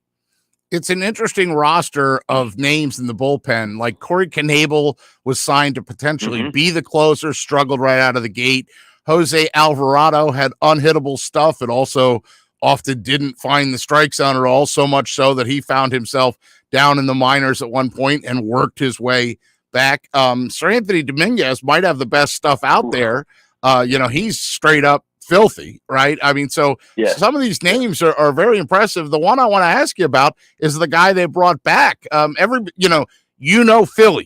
Speaker 8: It's an interesting roster of names in the bullpen. Like Corey Knebel was signed to potentially be the closer, struggled right out of the gate. Jose Alvarado had unhittable stuff and also often didn't find the strike zone at all, so much so that he found himself down in the minors at one point and worked his way back. Sir Anthony Dominguez might have the best stuff out there. He's straight up filthy, right? So some of these names are very impressive. The one I want to ask you about is the guy they brought back. Philly,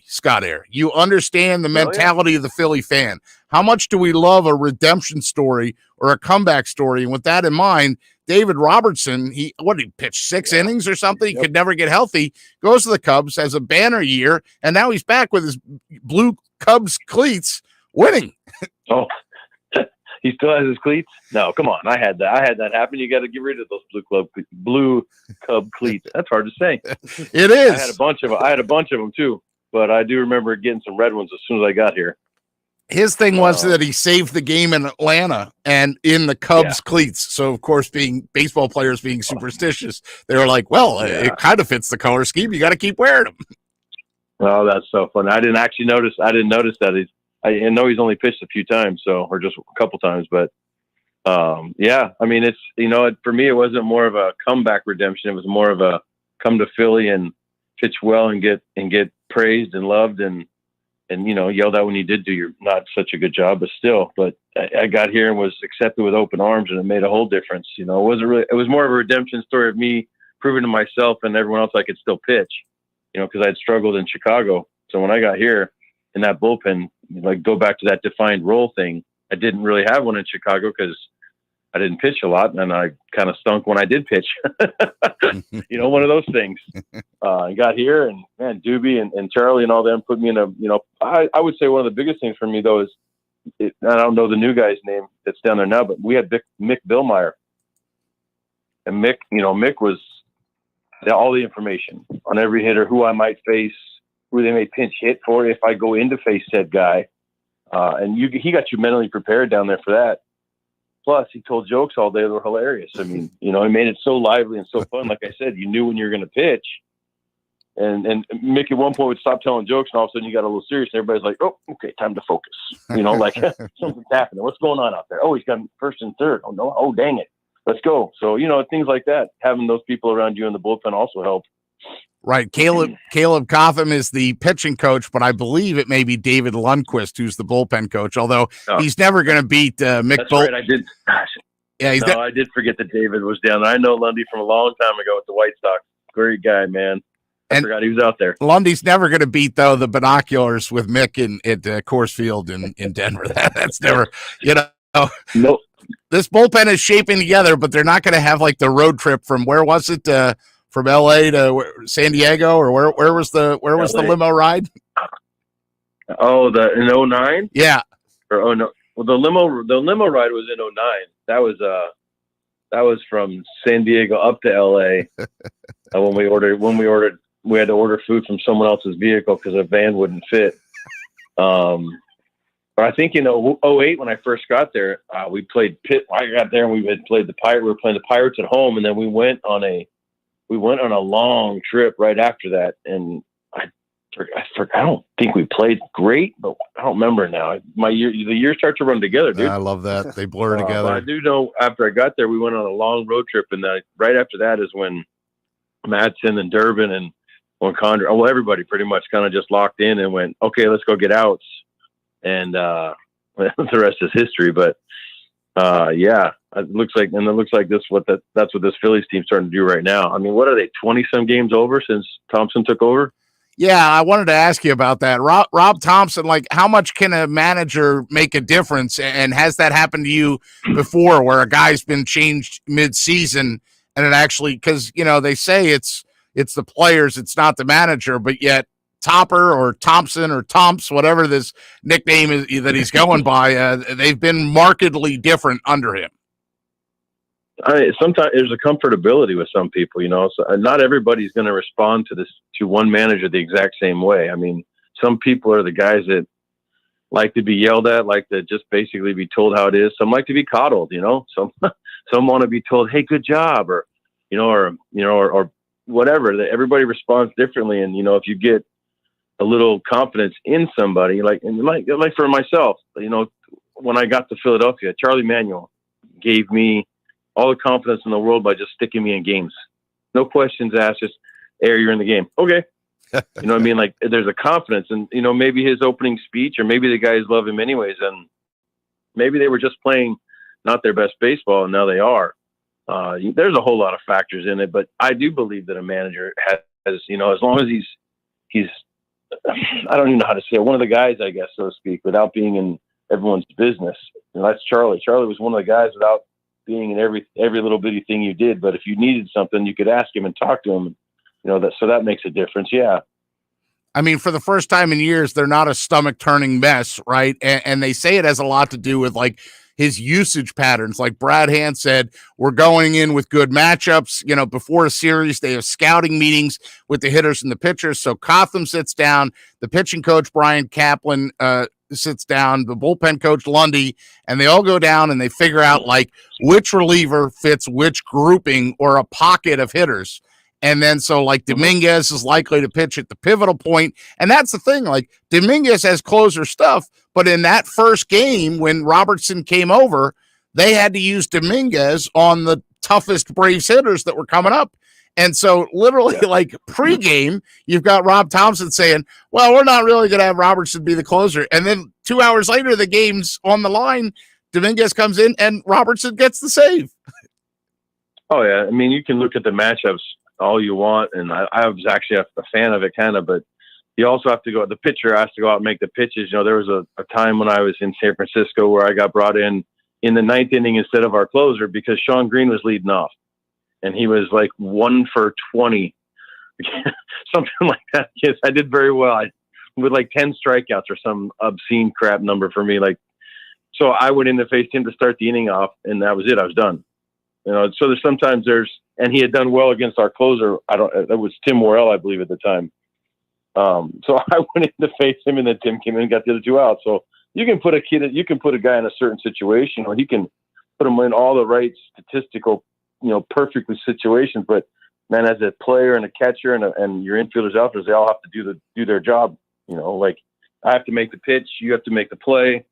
Speaker 8: Scott Eyre. You understand the mentality of the Philly fan. How much do we love a redemption story or a comeback story? And with that in mind, David Robertson, he pitched 6 innings or something? He could never get healthy, goes to the Cubs, has a banner year, and now he's back with his blue Cubs cleats winning.
Speaker 11: Oh, he still has his cleats? No, come on. I had that happen. You got to get rid of those blue Cub cleats. That's hard to say.
Speaker 8: It is.
Speaker 11: I had a bunch of them too, but I do remember getting some red ones as soon as I got here.
Speaker 8: His thing was that he saved the game in Atlanta and in the Cubs cleats. So, of course, being baseball players being superstitious, they were like, well, it kind of fits the color scheme. You got to keep wearing them.
Speaker 11: Oh, that's so funny. I didn't notice that. I know he's only pitched a few times, or just a couple times. But, yeah, I mean, it's, for me, it wasn't more of a comeback redemption. It was more of a come to Philly and pitch well and get praised and loved and yelled out when you did do your not such a good job, but still. But I got here and was accepted with open arms, and it made a whole difference. It was more of a redemption story of me proving to myself and everyone else I could still pitch, because I'd struggled in Chicago. So when I got here in that bullpen, go back to that defined role thing, I didn't really have one in Chicago because I didn't pitch a lot, and I kind of stunk when I did pitch. One of those things. I got here, and man, Doobie and Charlie and all them put me in I would say one of the biggest things for me though is, I don't know the new guy's name that's down there now, but we had Mick Billmeyer, and Mick was all the information on every hitter, who I might face, who they may pinch hit for if I go in to face said guy, and he got you mentally prepared down there for that. Plus, he told jokes all day that were hilarious. I mean, he made it so lively and so fun. Like I said, you knew when you were going to pitch. And Mick at one point would stop telling jokes, and all of a sudden you got a little serious, and everybody's like, oh, okay, time to focus. Like something's happening. What's going on out there? Oh, he's got first and third. Oh, no. Oh, dang it. Let's go. So, things like that. Having those people around you in the bullpen also help.
Speaker 8: Right. Caleb Cotham is the pitching coach, but I believe it may be David Lundquist who's the bullpen coach, although he's never going to beat Mick.
Speaker 11: That's right. I did. Yeah, I did forget that David was down there. I know Lundy from a long time ago with the White Sox. Great guy, man. I forgot he was out there.
Speaker 8: Lundy's never going to beat, though, the binoculars with Mick at Coors Field in Denver. That's never,
Speaker 11: Nope.
Speaker 8: This bullpen is shaping together, but they're not going to have like the road trip from where was it? From LA to San Diego, or where was the limo ride?
Speaker 11: Oh, in 2009?
Speaker 8: Yeah.
Speaker 11: Or no. Well, the limo ride was in 2009. That was from San Diego up to LA. when we ordered, we had to order food from someone else's vehicle because a van wouldn't fit. But I think 2008 when I first got there, we played Pitt. I got there and we had played we were playing the Pirates at home, and then we went on a long trip right after that, and I don't think we played great, but I don't remember now. The years start to run together, dude.
Speaker 8: I love that they blur together.
Speaker 11: I do know after I got there, we went on a long road trip, and right after that is when Madsen and Durbin and Condra, everybody pretty much kind of just locked in and went, okay, let's go get outs, and the rest is history. But yeah. It looks like that's what this Phillies team's starting to do right now. I mean, what are they, 20-some games over since Thompson took over?
Speaker 8: Yeah, I wanted to ask you about that. Rob Thompson, how much can a manager make a difference? And has that happened to you before where a guy's been changed mid-season and it actually, because, they say it's the players, it's not the manager, but yet Topper or Thompson or Tomps, whatever this nickname is that he's going by, they've been markedly different under him.
Speaker 11: Sometimes there's a comfortability with some people, so not everybody's going to respond to one manager the exact same way. I mean, some people are the guys that like to be yelled at, like to just basically be told how it is. Some like to be coddled, some want to be told, hey, good job, or whatever. Everybody responds differently. And, if you get a little confidence in somebody, like for myself, when I got to Philadelphia, Charlie Manuel gave me all the confidence in the world by just sticking me in games. No questions asked, just, Eyre, you're in the game. Okay. You know what I mean? Like, there's a confidence, and, maybe his opening speech, or maybe the guys love him anyways, and maybe they were just playing not their best baseball, and now they are. There's a whole lot of factors in it, but I do believe that a manager has, as long as he's I don't even know how to say it, one of the guys, I guess, so to speak, without being in everyone's business. And that's Charlie. Charlie was one of the guys without being in every little bitty thing you did. But if you needed something, you could ask him and talk to him. So that makes a difference. Yeah.
Speaker 8: I mean, for the first time in years, they're not a stomach turning mess, right? And they say it has a lot to do with his usage patterns. Like Brad Hand said, we're going in with good matchups. Before a series, they have scouting meetings with the hitters and the pitchers. So Cotham sits down. The pitching coach, Brian Kaplan, sits down, the bullpen coach Lundy, and they all go down and they figure out like which reliever fits which grouping or a pocket of hitters. And then so like Dominguez is likely to pitch at the pivotal point. And that's the thing, like Dominguez has closer stuff, but in that first game when Robertson came over, they had to use Dominguez on the toughest Braves hitters that were coming up. And so literally like pregame, you've got Rob Thompson saying, well, we're not really going to have Robertson be the closer. And then 2 hours later, the game's on the line. Dominguez comes in and Robertson gets the save.
Speaker 11: Oh, yeah. I mean, you can look at the matchups all you want. And I was actually a fan of it kind of, but you also have to go, the pitcher has to go out and make the pitches. You know, there was a time when I was in San Francisco where I got brought in the ninth inning instead of our closer because Sean Greene was leading off. And he was like 1 for 20, something like that. Yes, I did very well. With like 10 strikeouts or some obscene crap number for me. Like, so I went in to face him to start the inning off, and that was it. I was done. You know, so and he had done well against our closer. That was Tim Worrell, I believe, at the time. So I went in to face him, and then Tim came in and got the other 2 out. So you can put a guy in a certain situation, or he can put him in all the right statistical, perfectly situations, but man, as a player and a catcher and your infielders, outfielders, they all have to do their job. Like I have to make the pitch, you have to make the play.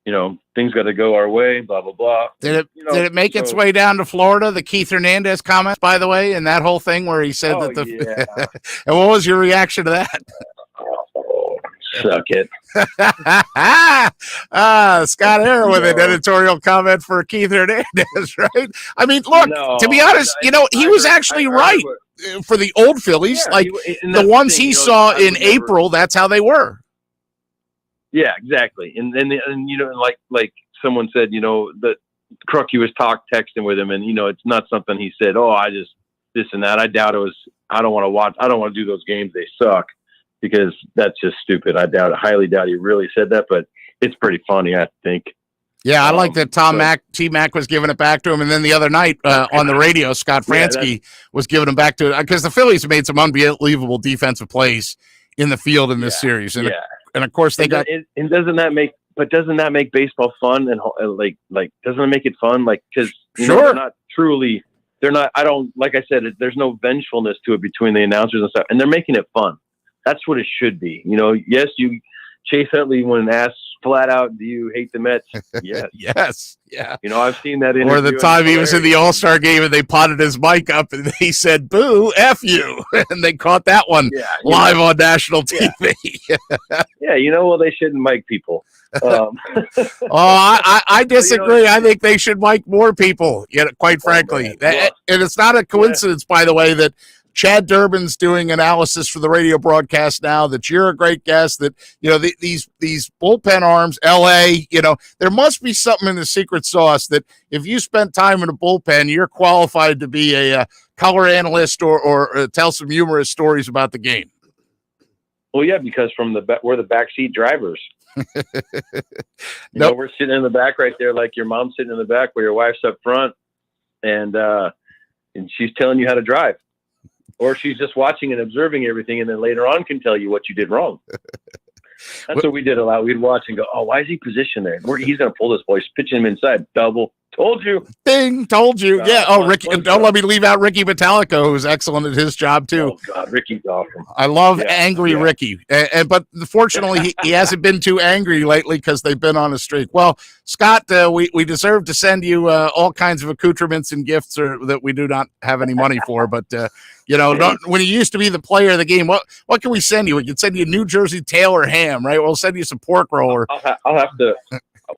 Speaker 11: Things got to go our way. Blah blah blah.
Speaker 8: Did it make its way down to Florida? The Keith Hernandez comments, by the way, and that whole thing where he said that and what was your reaction to that?
Speaker 11: Suck it.
Speaker 8: Scott Eyre with an editorial comment for Keith Hernandez, right? I mean, look, to be honest, he was actually right for the old Phillies.
Speaker 11: Yeah,
Speaker 8: the ones he saw in April, that's how they were.
Speaker 11: Yeah, exactly. And like someone said, that Crookie was texting with him, and it's not something he said. Oh, I just this and that. I doubt it was. I don't want to watch. I don't want to do those games. They suck. Because that's just stupid. I highly doubt he really said that, but it's pretty funny, I think.
Speaker 8: Yeah, I like that T-Mac was giving it back to him. And then the other night on the radio, Scott Fransky was giving him back to it because the Phillies have made some unbelievable defensive plays in the field in this series. And of course they got.
Speaker 11: And doesn't that make baseball fun? And doesn't it make it fun? Like, because they're not truly, I don't, like I said, there's no vengefulness to it between the announcers and stuff. And they're making it fun. That's what it should be. Yes, Chase Utley, when asked flat out, do you hate the Mets? Yes.
Speaker 8: Yes. Yeah.
Speaker 11: I've seen that interview.
Speaker 8: Or the time he was in the All-Star game and they potted his mic up and he said, boo, F you. And they caught that one live on national TV.
Speaker 11: Well, they shouldn't mic people.
Speaker 8: I disagree. I think they should mic more people, quite frankly. And it's not a coincidence, by the way, that Chad Durbin's doing analysis for the radio broadcast now, that you're a great guest, that, these bullpen arms, LA, there must be something in the secret sauce that if you spent time in a bullpen, you're qualified to be a color analyst or tell some humorous stories about the game.
Speaker 11: Well, yeah, because we're the backseat drivers. We're sitting in the back right there, like your mom's sitting in the back where your wife's up front and she's telling you how to drive. Or she's just watching and observing everything, and then later on can tell you what you did wrong. That's what we did a lot. We'd watch and go, oh, why is he positioned there? He's going to pull this boy. He's pitching him inside. Double. Told you.
Speaker 8: Ding. Told you. Yeah. Oh, Ricky. Don't let me leave out Ricky Metallico, who's excellent at his job, too.
Speaker 11: Oh, God. Ricky's awesome.
Speaker 8: I love angry Ricky. But fortunately, he hasn't been too angry lately because they've been on a streak. Well, Scott, we deserve to send you all kinds of accoutrements and gifts that we do not have any money for. But, when you used to be the player of the game, what can we send you? We can send you New Jersey tail or ham, right? We'll send you some pork roll.
Speaker 11: I'll have to.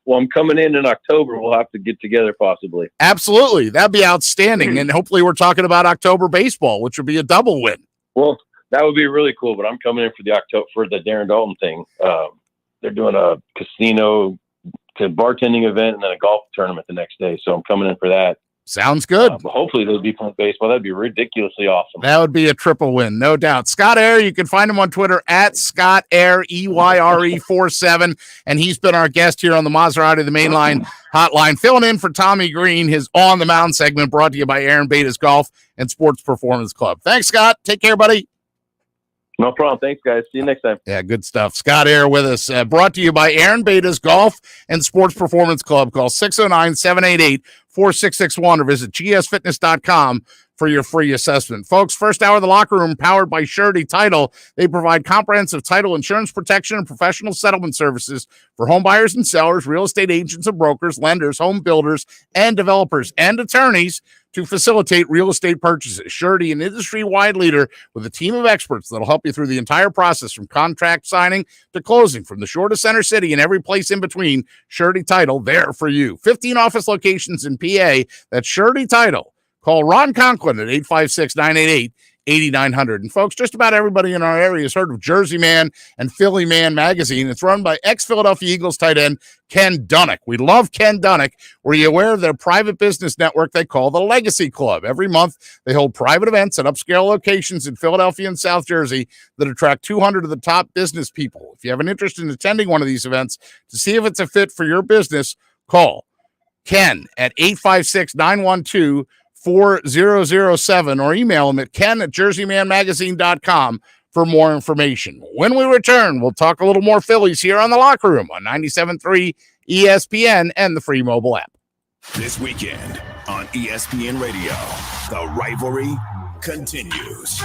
Speaker 11: Well, I'm coming in October. We'll have to get together possibly.
Speaker 8: Absolutely. That'd be outstanding. And hopefully we're talking about October baseball, which would be a double win.
Speaker 11: Well, that would be really cool, but I'm coming in for the Darren Dalton thing. They're doing a casino bartending event and then a golf tournament the next day. So I'm coming in for that.
Speaker 8: Sounds good.
Speaker 11: Hopefully they'll be playing baseball. That'd be ridiculously awesome.
Speaker 8: That would be a triple win, no doubt. Scott Eyre, you can find him on Twitter at Scott Eyre, EYRE47, and he's been our guest here on the Maserati the Mainline Hotline, filling in for Tommy Greene, his On the Mound segment brought to you by Eyre and Bada's Golf and Sports Performance Club. Thanks, Scott. Take care, buddy.
Speaker 11: No problem. Thanks, guys. See you next time.
Speaker 8: Yeah, good stuff. Scott Eyre with us. Brought to you by Aaron Bada's Golf and Sports Performance Club. Call 609-788-4661 or visit gsfitness.com for your free assessment. Folks, first hour of the locker room powered by Surety Title. They provide comprehensive title insurance protection and professional settlement services for home buyers and sellers, real estate agents and brokers, lenders, home builders, and developers and attorneys to facilitate real estate purchases. Surety, an industry-wide leader with a team of experts that'll help you through the entire process from contract signing to closing, from the shore to center city and every place in between. Surety Title, there for you. 15 office locations in PA. That's Surety Title. Call Ron Conklin at 856-988-8900. And folks, just about everybody in our area has heard of Jersey Man and Philly Man magazine. It's run by ex-Philadelphia Eagles tight end Ken Dunnick. We love Ken Dunnick. Were you aware of their private business network they call the Legacy Club? Every month, they hold private events at upscale locations in Philadelphia and South Jersey that attract 200 of the top business people. If you have an interest in attending one of these events to see if it's a fit for your business, call Ken at 856-912-4007 or email him at ken@jerseymanmagazine.com for more information. When we return, we'll talk a little more Phillies here on the Locker Room on 97.3 ESPN and the free mobile app.
Speaker 3: This weekend on ESPN Radio, the rivalry continues.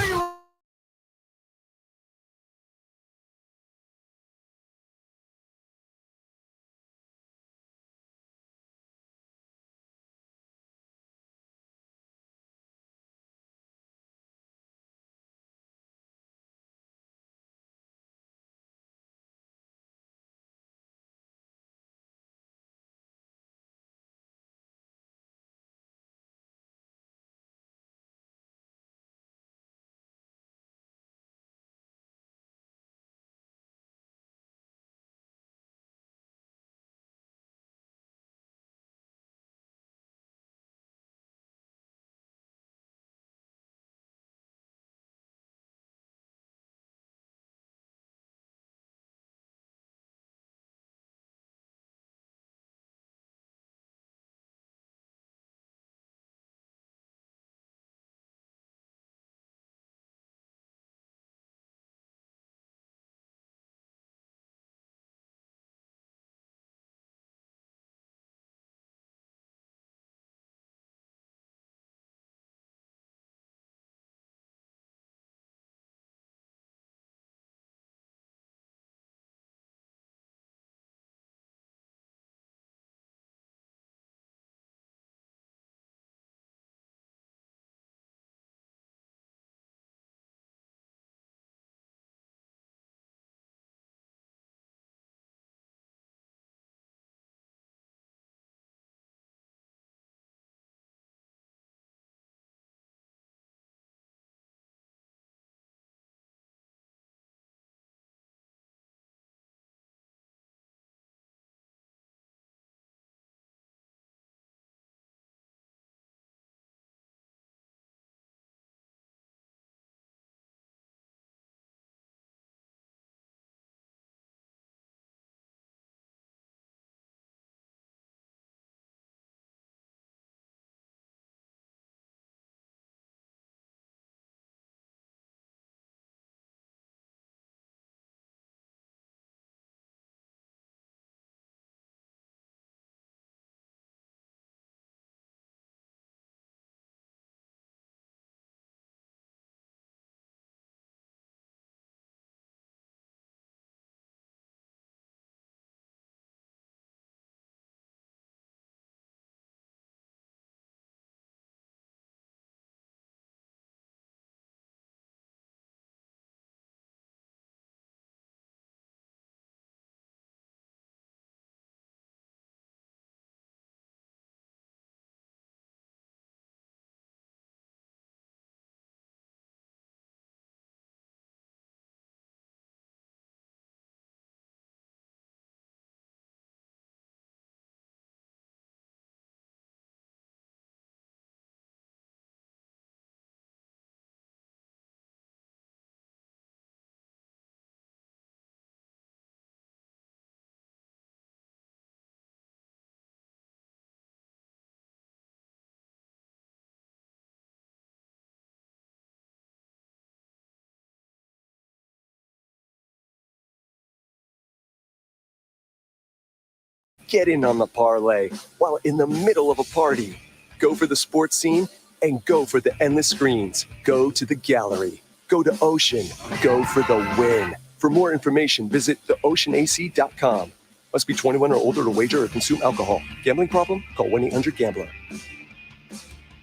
Speaker 12: Get in on the parlay while in the middle of a party. Go for the sports scene and go for the endless screens. Go to the gallery. Go to Ocean. Go for the win. For more information, visit theoceanac.com. Must be 21 or older to wager or consume alcohol. Gambling problem? Call 1-800-GAMBLER.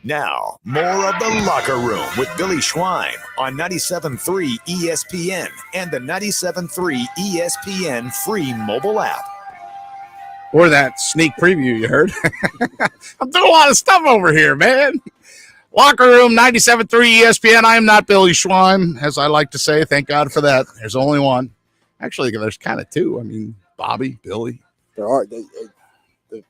Speaker 3: Now, more of The Locker Room with Billy Schwein on 97.3 ESPN and the 97.3 ESPN free mobile app.
Speaker 8: Or that sneak preview you heard. I'm doing a lot of stuff over here, man. Locker Room, 97.3 ESPN. I am not Billy Schwein, as I like to say. Thank God for that. There's only one. Actually, there's kind of two. I mean, Bobby, Billy.
Speaker 9: There are.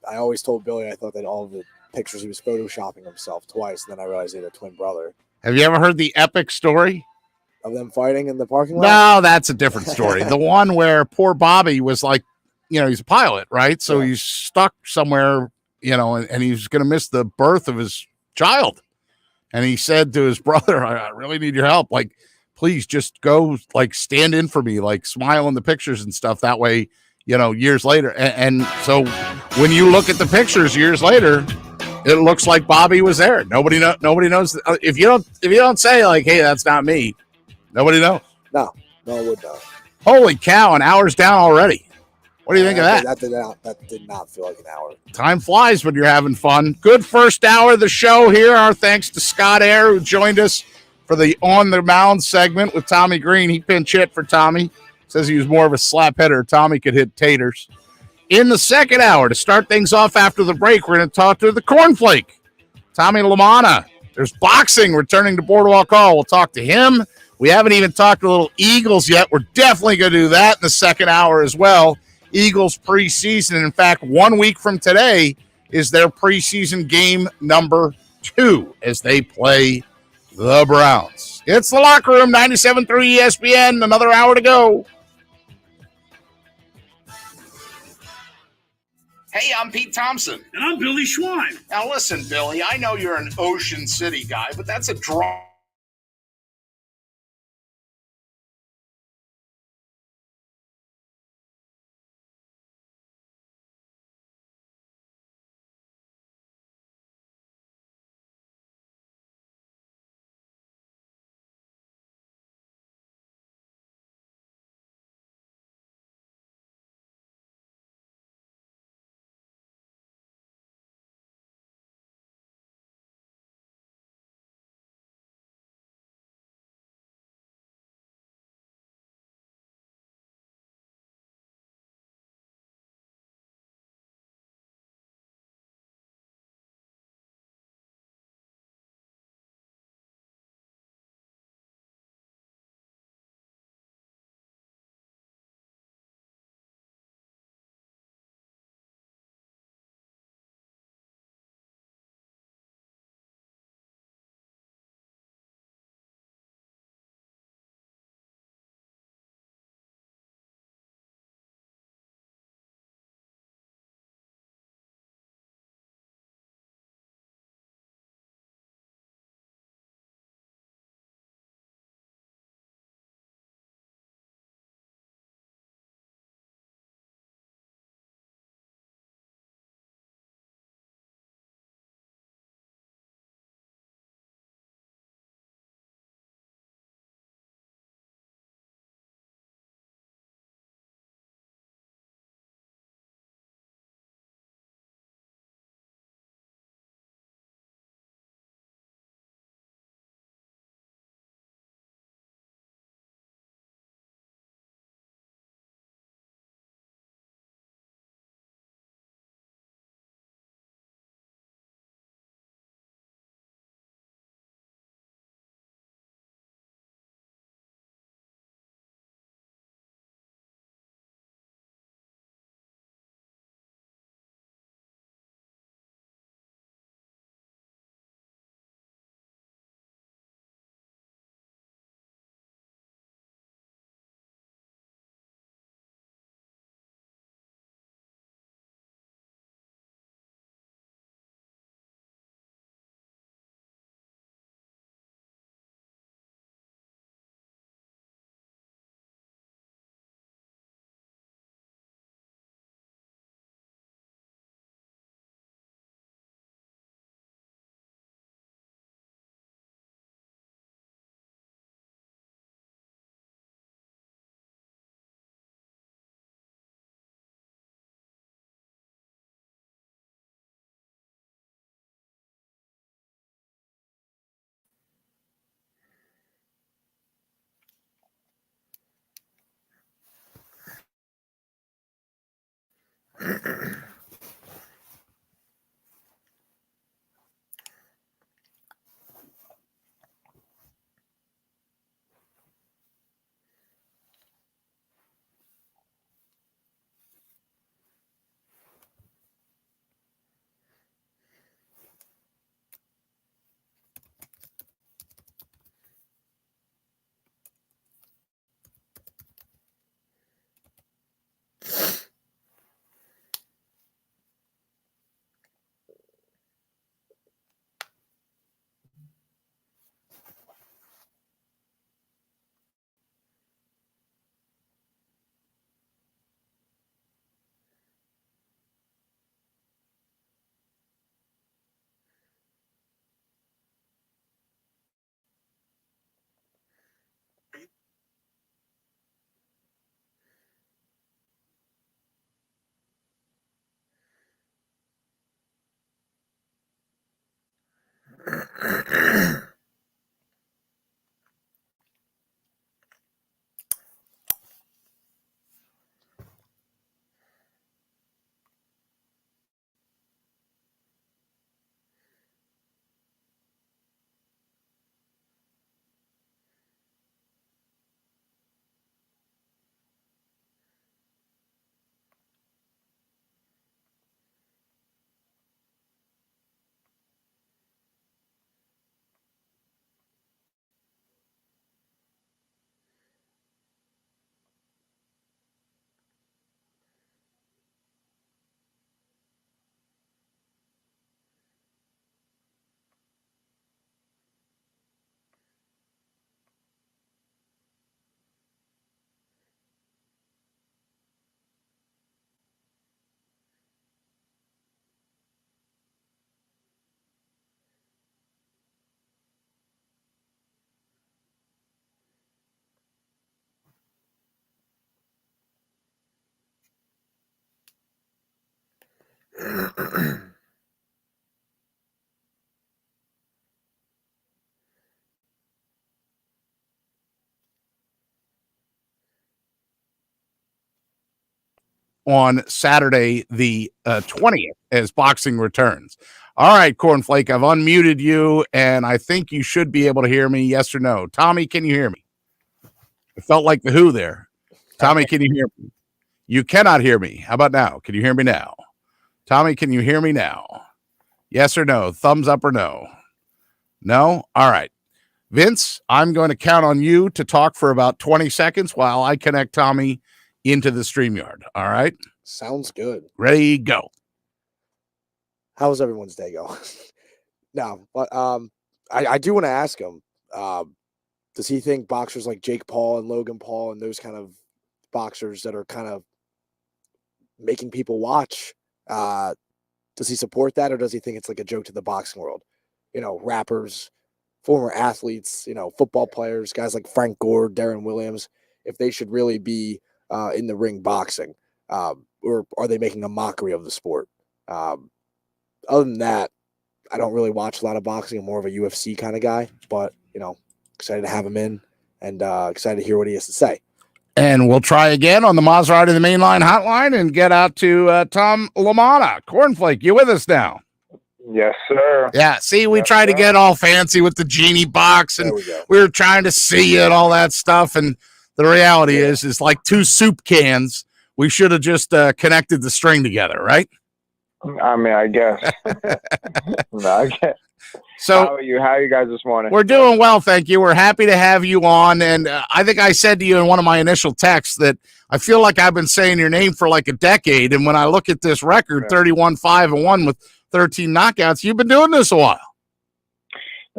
Speaker 9: I always told Billy I thought that all of the pictures he was photoshopping himself twice, and then I realized he had a twin brother.
Speaker 8: Have you ever heard the epic story
Speaker 9: of them fighting in the parking lot?
Speaker 8: No, that's a different story. The one where poor Bobby was like, he's a pilot, right? So he's stuck somewhere, and he's going to miss the birth of his child. And he said to his brother, I really need your help. Like, please just go, like, stand in for me, like, smile in the pictures and stuff. That way, years later. And so when you look at the pictures years later, it looks like Bobby was there. Nobody knows. If you don't say, like, hey, that's not me, nobody knows.
Speaker 9: No one would know.
Speaker 8: Holy cow, an hour's down already. What do you think of that?
Speaker 9: That did not feel like an hour.
Speaker 8: Time flies when you're having fun. Good first hour of the show here. Our thanks to Scott Eyre, who joined us for the On the Mound segment with Tommy Greene. He pinch hit for Tommy. Says he was more of a slap hitter. Tommy could hit taters. In the second hour, to start things off after the break, we're going to talk to the Cornflake, Tommy LaManna. There's boxing returning to Boardwalk Hall. We'll talk to him. We haven't even talked to little Eagles yet. We're definitely going to do that in the second hour as well. Eagles preseason. In fact, 1 week from today is their preseason game number 2 as they play the Browns. It's the Locker Room, 97.3 ESPN. Another hour to go. Hey, I'm Pete Thompson.
Speaker 13: And I'm Billy Schwein.
Speaker 8: Now listen, Billy, I know you're an Ocean City guy, but that's a draw. On Saturday, the 20th, as boxing returns. All right, Cornflake, I've unmuted you, and I think you should be able to hear me, yes or no. Tommy, can you hear me? It felt like the Who there. Tommy, can you hear me? You cannot hear me. How about now? Can you hear me now? Tommy, can you hear me now? Yes or no? Thumbs up or no? No? All right. Vince, I'm going to count on you to talk for about 20 seconds while I connect Tommy into the StreamYard. All right?
Speaker 9: Sounds good.
Speaker 8: Ready, go.
Speaker 9: How's everyone's day going? No, but I do want to ask him, does he think boxers like Jake Paul and Logan Paul and those kind of boxers that are kind of making people watch, does he support that, or does he think it's like a joke to the boxing world? You know, rappers, former athletes, you know, football players, guys like Frank Gore, Darren Williams, if they should really be in the ring boxing, or are they making a mockery of the sport? Other than that, I don't really watch a lot of boxing. I'm more of a UFC kind of guy, but, you know, excited to have him in and excited to hear what he has to say.
Speaker 8: And we'll try again on the Maserati the Mainline hotline and get out to Tom LaManna. Cornflake, you with us now?
Speaker 13: Yes, sir.
Speaker 8: Yeah, see, we tried to get all fancy with the genie box, and we were trying to see it, all that stuff, and the reality is like two soup cans. We should have just connected the string together, right?
Speaker 13: I mean, I guess.
Speaker 8: So,
Speaker 13: how are you? How are you guys this morning?
Speaker 8: We're doing well, thank you. We're happy to have you on. And I think I said to you in one of my initial texts that I feel like I've been saying your name for like a decade. And when I look at this record, 31-5-1 with 13 knockouts, you've been doing this a while.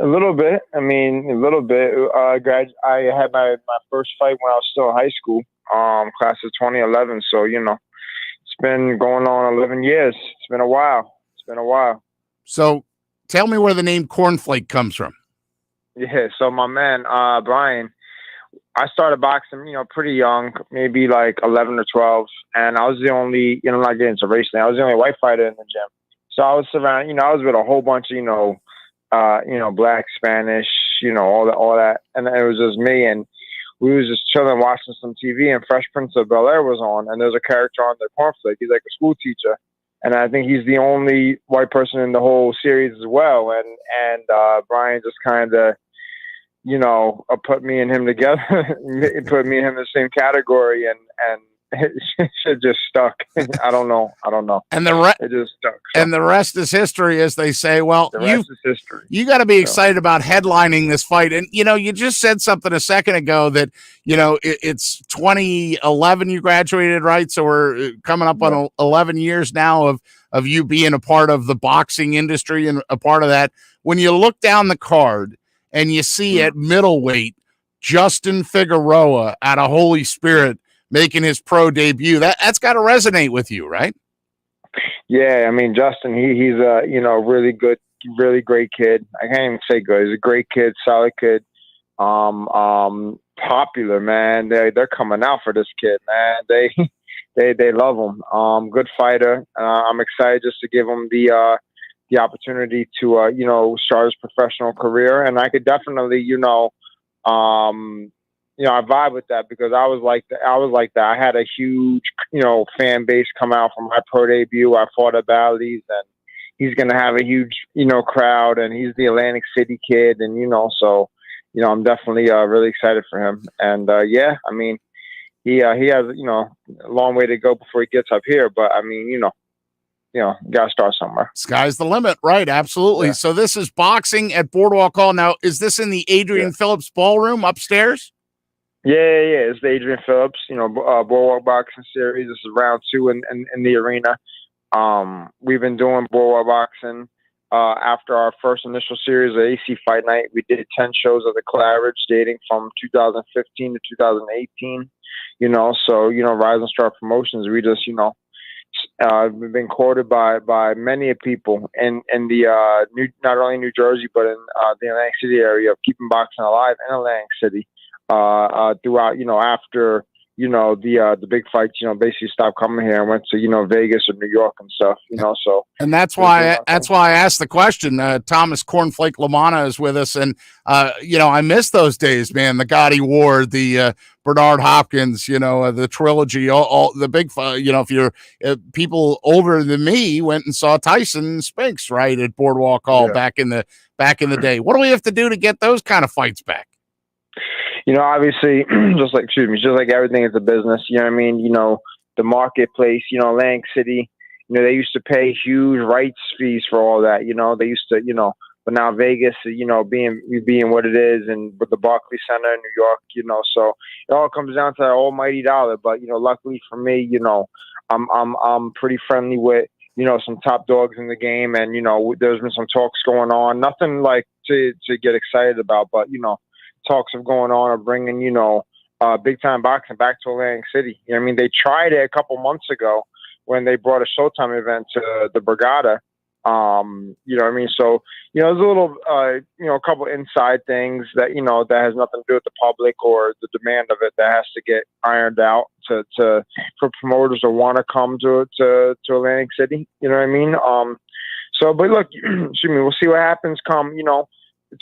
Speaker 13: A little bit. I mean, a little bit. I had my first fight when I was still in high school, class of 2011. So, you know, it's been going on 11 years. It's been a while.
Speaker 8: So tell me where the name Cornflake comes from.
Speaker 13: Yeah, so my man, Brian, I started boxing, you know, pretty young, maybe like 11 or 12. And I was the only, you know, not getting into racing, I was the only white fighter in the gym. So I was surrounded, you know, I was with a whole bunch of, you know, Black, Spanish, you know, all that. And it was just me. And we was just chilling, watching some TV, and Fresh Prince of Bel-Air was on. And there's a character on the Cornflake. He's like a school teacher. And I think he's the only white person in the whole series as well. And Brian just kind of, you know, put me and him together, put me and him in the same category, and it just stuck. I don't know.
Speaker 8: And
Speaker 13: it just stuck. So.
Speaker 8: And the rest is history, as they say. Well,
Speaker 13: the rest is history.
Speaker 8: You got to be excited about headlining this fight. And, you know, you just said something a second ago that, you know, it's 2011 you graduated, right? So we're coming up on 11 years now of you being a part of the boxing industry and a part of that. When you look down the card and you see at middleweight, Justin Figueroa out of Holy Spirit making his pro debut, that's got to resonate with you, right?
Speaker 13: Yeah, I mean, Justin, he's a, you know, really good, really great kid. I can't even say good. He's a great kid, solid kid. Popular, man. They're coming out for this kid, man. They love him. Good fighter. I'm excited just to give him the opportunity to you know, start his professional career, and I could definitely, you know, I vibe with that because I was like that. I had a huge, you know, fan base come out for my pro debut. I fought at Bally's, and he's going to have a huge, you know, crowd, and he's the Atlantic City kid. And, you know, so, you know, I'm definitely really excited for him. And yeah, I mean, he has, you know, a long way to go before he gets up here. But I mean, you know, got to start somewhere.
Speaker 8: Sky's the limit. Right. Absolutely. Yeah. So this is boxing at Boardwalk Hall. Now, is this in the Adrian Phillips ballroom upstairs?
Speaker 13: Yeah. It's the Adrian Phillips, you know, Boardwalk Boxing Series. This is round 2 in the arena. We've been doing Boardwalk Boxing after our first initial series of AC Fight Night. We did 10 shows at the Claridge dating from 2015 to 2018, you know, so, you know, Rise and Star Promotions, we just, you know, we've been quoted by many people in the not only New Jersey, but in the Atlantic City area of keeping boxing alive in Atlantic City throughout, you know, after, the big fights, basically stopped coming here and went to, Vegas or New York and stuff, so.
Speaker 8: And that's why I asked the question. Thomas Cornflake Lamanna is with us. And, I miss those days, man. The Gotti Ward, the Bernard Hopkins, the trilogy, all the big, if you're people older than me went and saw Tyson and Spinks, right, at Boardwalk Hall back in the day. What do we have to do to get those kind of fights back?
Speaker 13: Obviously, just like everything is a business, you know what I mean? The marketplace, Atlantic City, they used to pay huge rights fees for all that, they used to, but now Vegas, being what it is, and with the Barclays Center in New York, so it all comes down to that almighty dollar. But, luckily for me, I'm pretty friendly with, some top dogs in the game. And, there's been some talks going on, nothing like to get excited about, but, talks of going on of bringing, big time boxing back to Atlantic City. They tried it a couple months ago when they brought a Showtime event to the Brigada. So, there's a little, a couple inside things that, that has nothing to do with the public or the demand of it that has to get ironed out for promoters to want to come to Atlantic City. You know what I mean? But look, we'll see what happens come,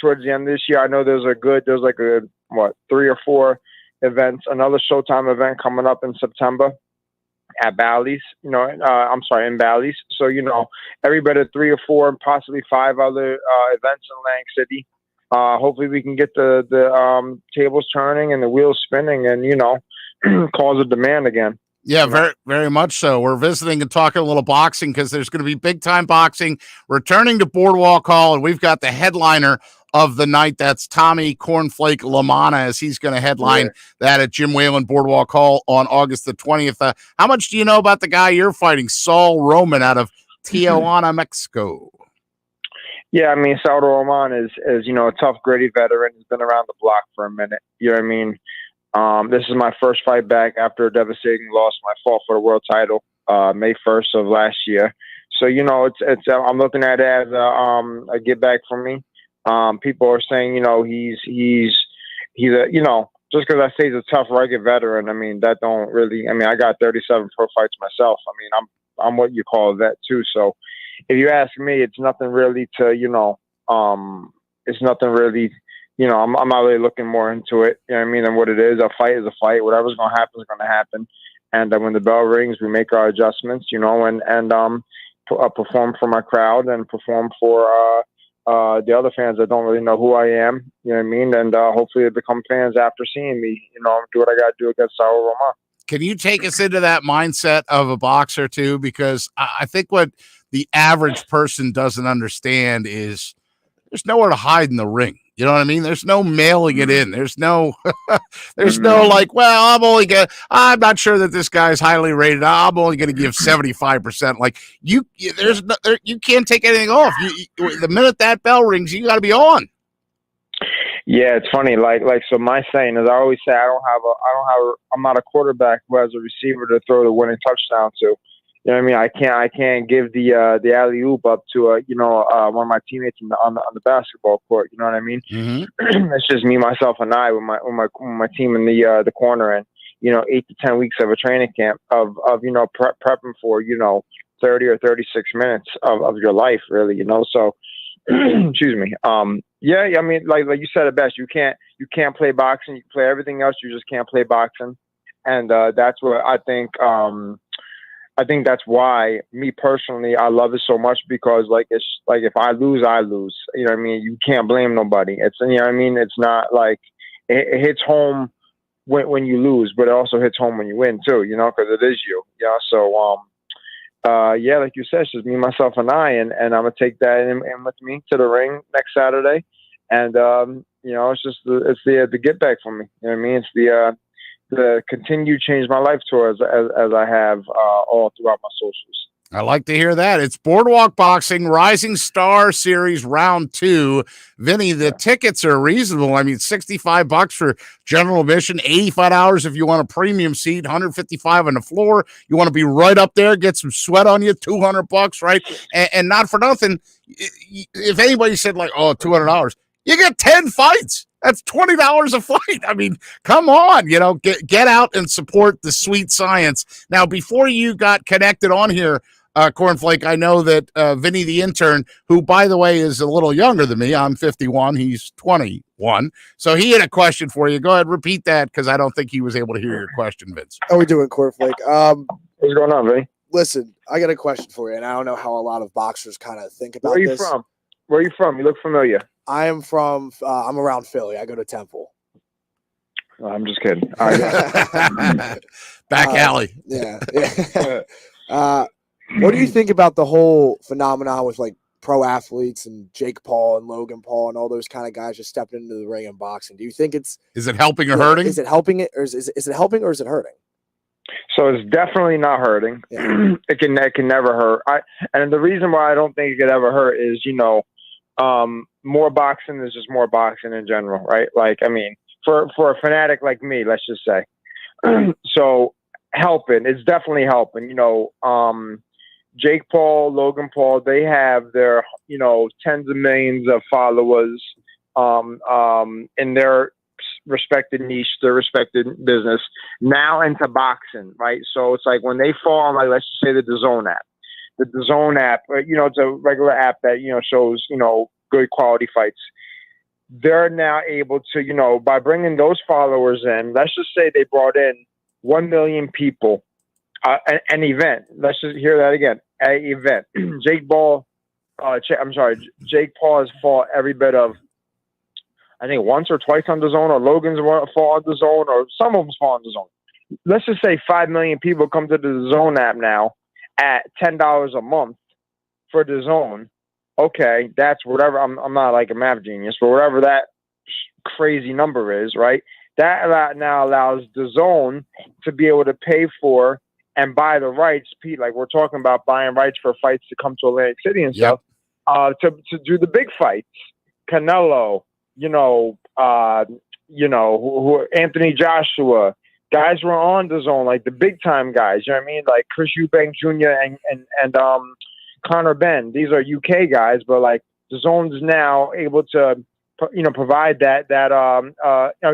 Speaker 13: towards the end of this year. I know there's like 3 or 4 events, another Showtime event coming up in September at Bally's, in Bally's. So, every bit of 3 or 4 and possibly 5 other events in Atlantic City. Hopefully we can get the tables turning and the wheels spinning and, cause a demand again.
Speaker 8: Yeah, very, very much so. We're visiting and talking a little boxing because there's going to be big time boxing returning to Boardwalk Hall, and we've got the headliner of the night. That's Tommy Cornflake Lamanna, as he's going to headline that at Jim Whalen Boardwalk Hall on August the 20th. How much do you know about the guy you're fighting, Saul Roman, out of Tijuana, Mexico?
Speaker 13: Yeah, Saul Roman is a tough, gritty veteran. He's been around the block for a minute. You know what I mean? This is my first fight back after a devastating loss. My fought for the world title May 1st of last year. So it's I'm looking at it as a get back for me. People are saying he's a just because I say he's a tough, rugged veteran. That don't really. I got 37 pro fights myself. I'm what you call a vet too. So if you ask me, it's nothing really to it's nothing really. I'm not really looking more into it, than what it is. A fight is a fight. Whatever's going to happen is going to happen. And when the bell rings, we make our adjustments, and perform for my crowd and perform for the other fans that don't really know who I am, and hopefully they become fans after seeing me, do what I got to do against Saul Roman.
Speaker 8: Can you take us into that mindset of a boxer too? Because I think what the average person doesn't understand is there's nowhere to hide in the ring. You know what I mean? There's no mailing it in. There's no, no like, well, I'm not sure that this guy's highly rated. I'm only going to give 75%. Like you can't take anything off. The minute that bell rings, you got to be on.
Speaker 13: Yeah, it's funny. So my saying is, I always say I'm not a quarterback who has a receiver to throw the winning touchdown to. You know what I mean? I can't give the alley oop up to one of my teammates on the basketball court. You know what I mean? Mm-hmm. It's just me, myself, and I with my team in the corner, and 8 to 10 weeks of a training camp of prepping for 30 or 36 minutes of your life, really. So excuse me. Yeah, like you said it best. You can't play boxing. You can play everything else. You just can't play boxing, and that's what I think. I think that's why, me personally, I love it so much, because it's like if I lose, I lose. You know what I mean? You can't blame nobody. It's It's not like it hits home when you lose, but it also hits home when you win too. Because it is you. Yeah. So yeah, like you said, it's just me, myself, and I, and I'm gonna take that in with me to the ring next Saturday, and it's just the get back for me. You know what I mean? It's the continue change my life tour as I have all throughout my socials.
Speaker 8: I like to hear that. It's Boardwalk Boxing Rising Star Series Round 2. Vinny, the tickets are reasonable. $65 for general admission, $85 if you want a premium seat, $155 on the floor. You want to be right up there, get some sweat on you, $200, right? And not for nothing, if anybody said $200, you get 10 fights. That's $20 a fight. I mean, come on, get out and support the sweet science. Now, before you got connected on here, Cornflake, I know that Vinny the intern, who, by the way, is a little younger than me, I'm 51, he's 21. So he had a question for you. Go ahead, repeat that, because I don't think he was able to hear your question, Vince.
Speaker 9: How we doing, Cornflake?
Speaker 13: What's going on, Vinny?
Speaker 9: Listen, I got a question for you, and I don't know how a lot of boxers kind of think about
Speaker 13: Where are you
Speaker 9: this.
Speaker 13: from? Where are you from? You look familiar.
Speaker 9: I am from, I'm around Philly. I go to Temple.
Speaker 13: I'm just kidding.
Speaker 8: Back alley.
Speaker 9: Yeah. What do you think about the whole phenomenon with like pro athletes and Jake Paul and Logan Paul and all those kind of guys just stepping into the ring and boxing? Do you think is
Speaker 8: it helping or hurting?
Speaker 9: Is it helping it, or is it helping or is it hurting?
Speaker 13: So it's definitely not hurting.
Speaker 9: Yeah.
Speaker 13: It can never hurt. And the reason why I don't think it could ever hurt is, more boxing is just more boxing in general, right? Like, I mean, for a fanatic like me, let's just say. So helping, it's definitely helping. Jake Paul, Logan Paul, they have their, tens of millions of followers in their respected niche, their respected business, now into boxing, right? So it's like when they fall on, like, let's just say the DAZN app. The DAZN app, it's a regular app that, shows, good quality fights. They're now able to, by bringing those followers in, let's just say they brought in 1 million people, an event. Let's just hear that again. An event. Jake Paul has fought every bit of, I think, once or twice on DAZN, or Logan's fought on DAZN, or some of them fought on DAZN. Let's just say 5 million people come to the DAZN app now at $10 a month for DAZN. Okay, that's whatever. I'm not like a math genius, but whatever that crazy number is, right? That now allows DAZN to be able to pay for and buy the rights, Pete. Like, we're talking about buying rights for fights to come to Atlantic City and stuff. To do the big fights, Canelo, Anthony Joshua, guys were on DAZN, like the big time guys. You know what I mean? Like Chris Eubank Jr. and Conor Benn. These are UK guys, but like DAZN's now able to, provide that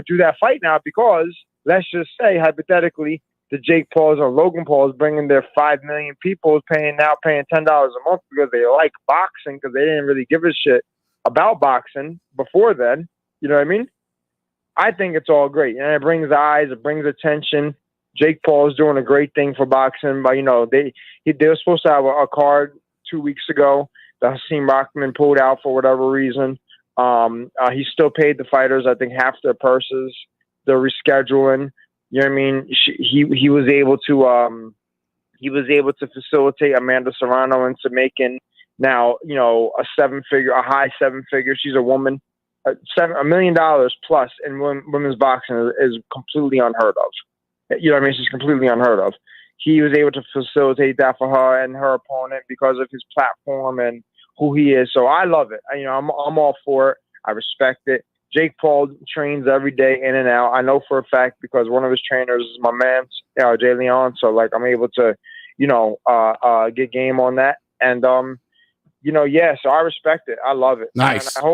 Speaker 13: do that fight now, because let's just say hypothetically the Jake Pauls or Logan Pauls bringing their 5 million people paying $10 a month because they like boxing, because they didn't really give a shit about boxing before then. You know what I mean? I think it's all great, and it brings eyes, it brings attention. Jake Paul is doing a great thing for boxing, but they were supposed to have a card 2 weeks ago. The Hasim Rockman pulled out for whatever reason. He still paid the fighters, I think, half their purses. They're rescheduling. You know what I mean? He was able to facilitate Amanda Serrano into making now, a high seven figure. She's a woman. $1 million plus in women's boxing is completely unheard of. You know what I mean? It's just completely unheard of. He was able to facilitate that for her and her opponent because of his platform and who he is. So I love it. I'm all for it. I respect it. Jake Paul trains every day in and out. I know for a fact because one of his trainers is my man, Jay Leon. So like I'm able to, get game on that. And so I respect it. I love it.
Speaker 8: Nice.
Speaker 13: And I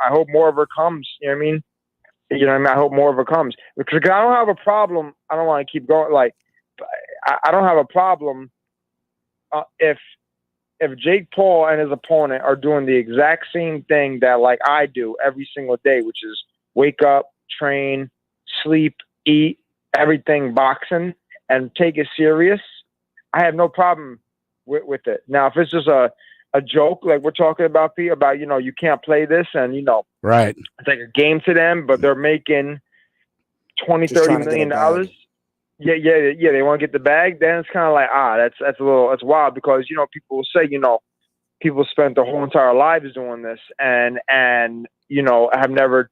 Speaker 13: hope more of her comes. You know what I mean? I hope more of her comes, because I don't have a problem. I don't want to keep going. Like, I don't have a problem if Jake Paul and his opponent are doing the exact same thing that like I do every single day, which is wake up, train, sleep, eat, everything boxing, and take it serious. I have no problem with it. Now, if it's just a joke, like we're talking about, Pete, about, you can't play this and,
Speaker 8: right,
Speaker 13: it's like a game to them, but they're making $20-30 million. Yeah, they want to get the bag. Then it's kind of like, that's wild, because, people will say, people spent their whole entire lives doing this and have never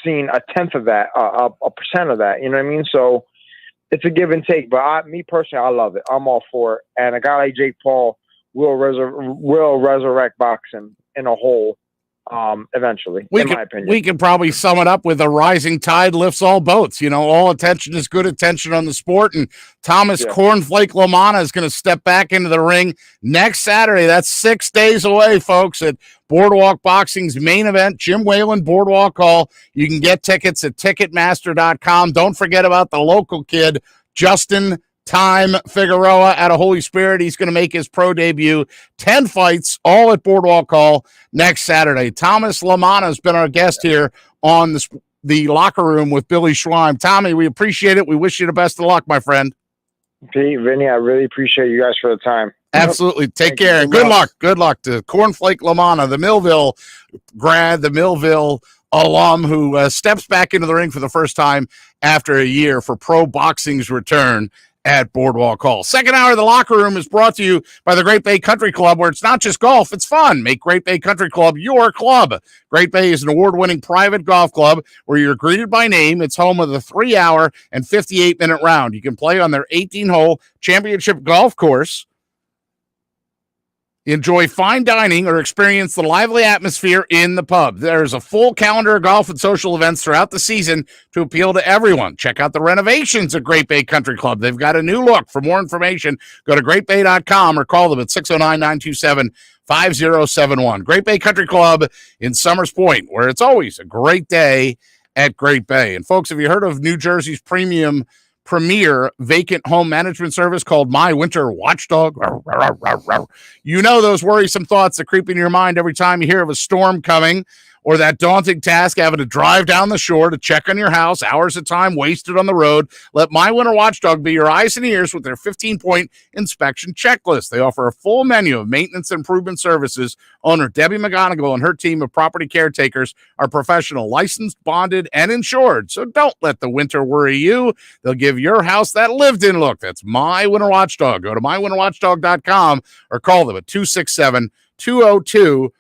Speaker 13: seen a tenth of that, a percent of that. You know what I mean? So it's a give and take, but me personally, I love it. I'm all for it. And a guy like Jake Paul will resurrect boxing in a whole, eventually,
Speaker 8: We
Speaker 13: in
Speaker 8: can,
Speaker 13: my opinion.
Speaker 8: we can probably sum it up with a rising tide lifts all boats. You know, all attention is good attention on the sport. And Thomas Cornflake Lamana is going to step back into the ring next Saturday. That's 6 days away, folks, at Boardwalk Boxing's main event, Jim Whalen Boardwalk Hall. You can get tickets at Ticketmaster.com. Don't forget about the local kid, Justin Time Figueroa out of Holy Spirit. He's going to make his pro debut. 10 fights, all at Boardwalk Hall next Saturday. Thomas Lamana has been our guest here on the locker room with Billy Schweim. Tommy, we appreciate it. We wish you the best of luck, my friend.
Speaker 13: Pete, Vinny, I really appreciate you guys for the time.
Speaker 8: Absolutely. Take care. And good luck. Good luck to Cornflake Lamana, the Millville grad, the Millville alum who steps back into the ring for the first time after a year for pro boxing's return at Boardwalk Hall. Second hour of the locker room is brought to you by the Great Bay Country Club, where it's not just golf, it's fun. Make Great Bay Country Club your club. Great Bay is an award-winning private golf club where you're greeted by name. It's home of the 3-hour and 58-minute round. You can play on their 18-hole championship golf course, enjoy fine dining, or experience the lively atmosphere in the pub. There's a full calendar of golf and social events throughout the season to appeal to everyone. Check out the renovations at Great Bay Country Club. They've got a new look. For more information, go to greatbay.com or call them at 609-927-5071. Great Bay Country Club in Summers Point, where it's always a great day at Great Bay. And folks, have you heard of New Jersey's premier vacant home management service called My Winter Watchdog? You know those worrisome thoughts that creep in your mind every time you hear of a storm coming, or that daunting task having to drive down the shore to check on your house, hours of time wasted on the road. Let My Winter Watchdog be your eyes and ears with their 15-point inspection checklist. They offer a full menu of maintenance improvement services. Owner Debbie McGonigal and her team of property caretakers are professional, licensed, bonded, and insured. So don't let the winter worry you. They'll give your house that lived-in look. That's My Winter Watchdog. Go to mywinterwatchdog.com or call them at 267-202-1869.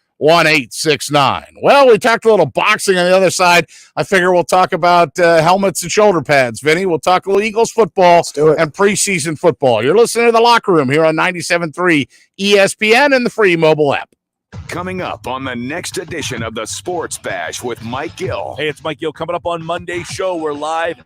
Speaker 8: Well, we talked a little boxing on the other side. I figure we'll talk about helmets and shoulder pads. Vinny, we'll talk a little Eagles football and preseason football. You're listening to The Locker Room here on 97.3 ESPN and the free mobile app.
Speaker 3: Coming up on the next edition of the Sports Bash with Mike Gill.
Speaker 4: Hey, it's Mike Gill. Coming up on Monday's show, we're live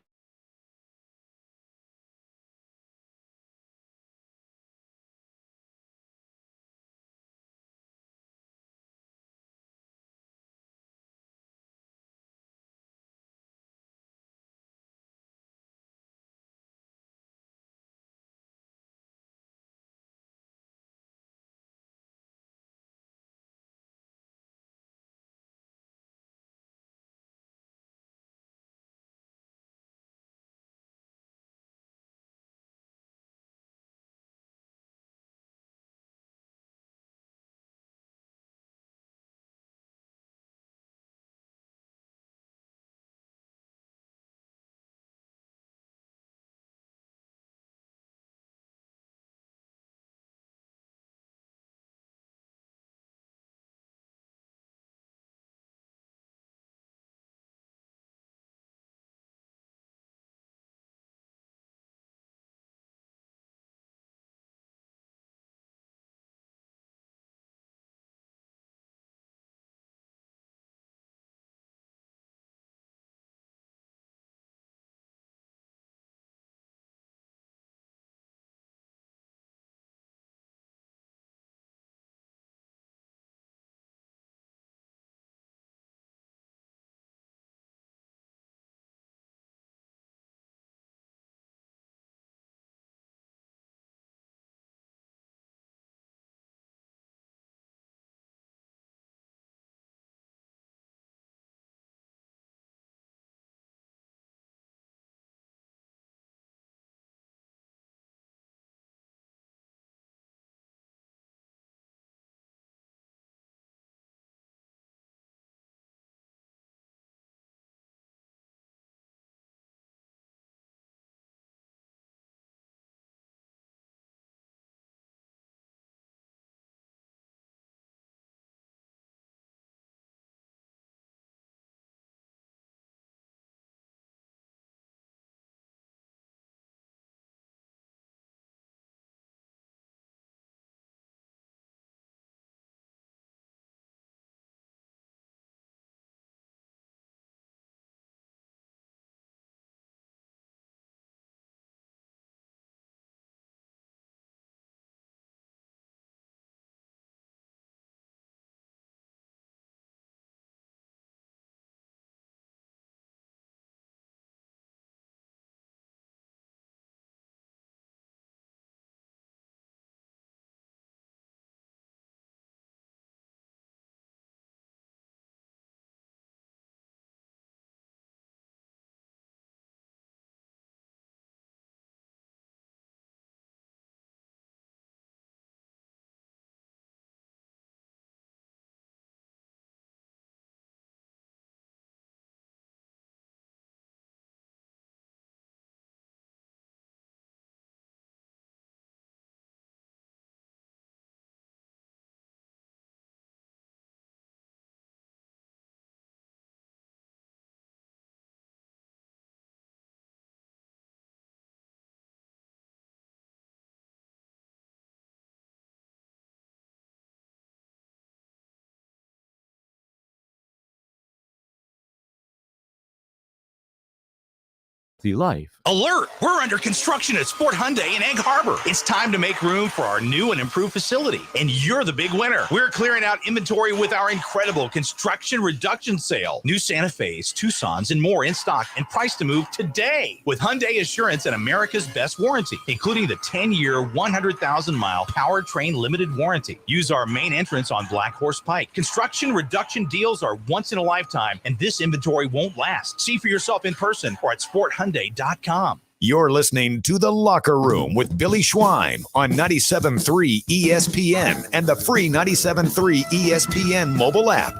Speaker 14: life.
Speaker 15: Alert! We're under construction at Sport Hyundai in Egg Harbor. It's time to make room for our new and improved facility, and you're the big winner. We're clearing out inventory with our incredible construction reduction sale. New Santa Fe's, Tucson's, and more in stock and priced to move today. With Hyundai Assurance and America's best warranty, including the 10-year, 100,000-mile powertrain limited warranty. Use our main entrance on Black Horse Pike. Construction reduction deals are once in a lifetime, and this inventory won't last. See for yourself in person or at sporthyundai.com.
Speaker 3: You're listening to The Locker Room with Billy Schwein on 97.3 ESPN and the free 97.3 ESPN mobile app.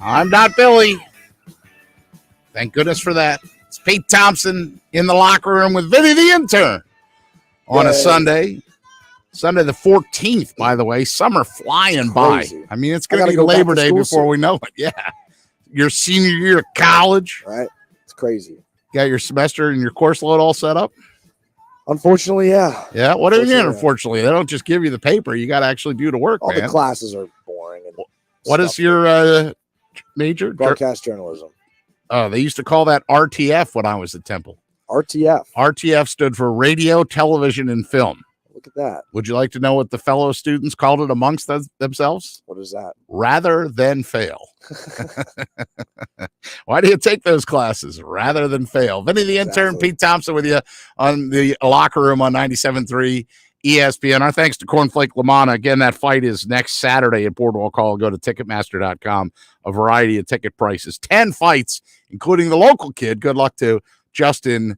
Speaker 8: I'm not Billy. Thank goodness for that. It's Pete Thompson in the locker room with Vinny the intern on a Sunday. Sunday the 14th, by the way. Summer flying by. I mean, it's going to be Labor Day before we know it. Yeah. Your senior year of college.
Speaker 9: Right. It's crazy.
Speaker 8: Got your semester and your course load all set up?
Speaker 9: Unfortunately, yeah.
Speaker 8: Yeah. What do you mean, unfortunately? They don't just give you the paper. You got to actually do the work,
Speaker 9: All
Speaker 8: man.
Speaker 9: the classes are boring. And
Speaker 8: what is your major?
Speaker 9: Broadcast journalism.
Speaker 8: Oh, they used to call that RTF when I was at Temple.
Speaker 9: RTF.
Speaker 8: RTF stood for Radio, Television, and Film.
Speaker 9: Look at that.
Speaker 8: Would you like to know what the fellow students called it amongst themselves?
Speaker 9: What is that?
Speaker 8: Rather than fail. Why do you take those classes? Rather than fail. Vinny the intern, Pete Thompson with you on the locker room on 97.3 ESPN. Our thanks to Cornflake Lamana. Again, that fight is next Saturday at Boardwalk Hall. Go to Ticketmaster.com. A variety of ticket prices. 10 fights, including the local kid. Good luck to Justin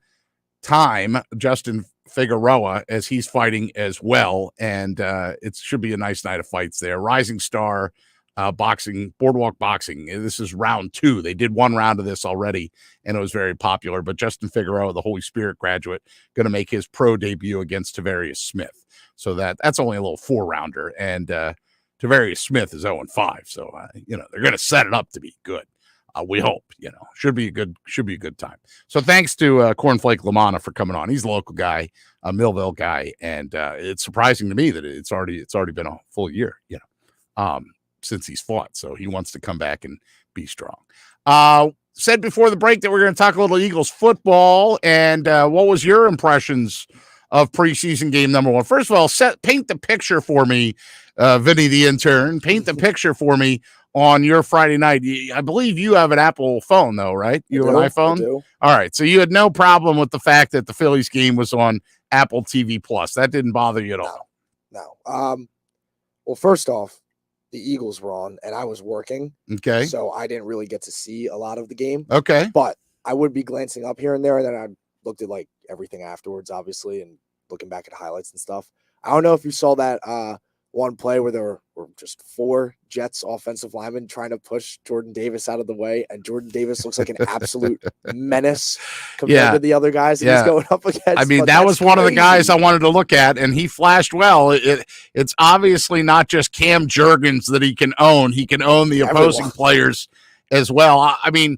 Speaker 8: Figueroa, as he's fighting as well. And it should be a nice night of fights there. Rising Star boxing, Boardwalk Boxing. This is round 2. They did one round of this already, and it was very popular. But Justin Figueroa, the Holy Spirit graduate, going to make his pro debut against Tavarius Smith. So that's only a little 4-rounder. And Tavarius Smith is 0-5. So, they're going to set it up to be good. We hope, should be a good time. So thanks to Cornflake Lamana for coming on. He's a local guy, a Millville guy, and it's surprising to me that it's already been a full year, since he's fought. So he wants to come back and be strong. Said before the break that we're going to talk a little Eagles football, and what was your impressions of preseason game number 1? First of all, paint the picture for me, Vinny the intern. Paint the picture for me on your Friday night. I believe you have an Apple phone, though, right? You have an iPhone?
Speaker 9: I do.
Speaker 8: All right. So you had no problem with the fact that the Phillies game was on Apple TV Plus. That didn't bother you at all?
Speaker 9: No. Well, first off, the Eagles were on, and I was working.
Speaker 8: Okay.
Speaker 9: So I didn't really get to see a lot of the game.
Speaker 8: Okay.
Speaker 9: But I would be glancing up here and there, and then I looked at, everything afterwards, obviously, and looking back at highlights and stuff. I don't know if you saw that one play where there were just 4 Jets offensive linemen trying to push Jordan Davis out of the way, and Jordan Davis looks like an absolute menace compared to the other guys he's going up against.
Speaker 8: I mean, that was one of the guys I wanted to look at, and he flashed well. It's obviously not just Cam Jurgens that he can own. He can own the opposing players as well. I mean,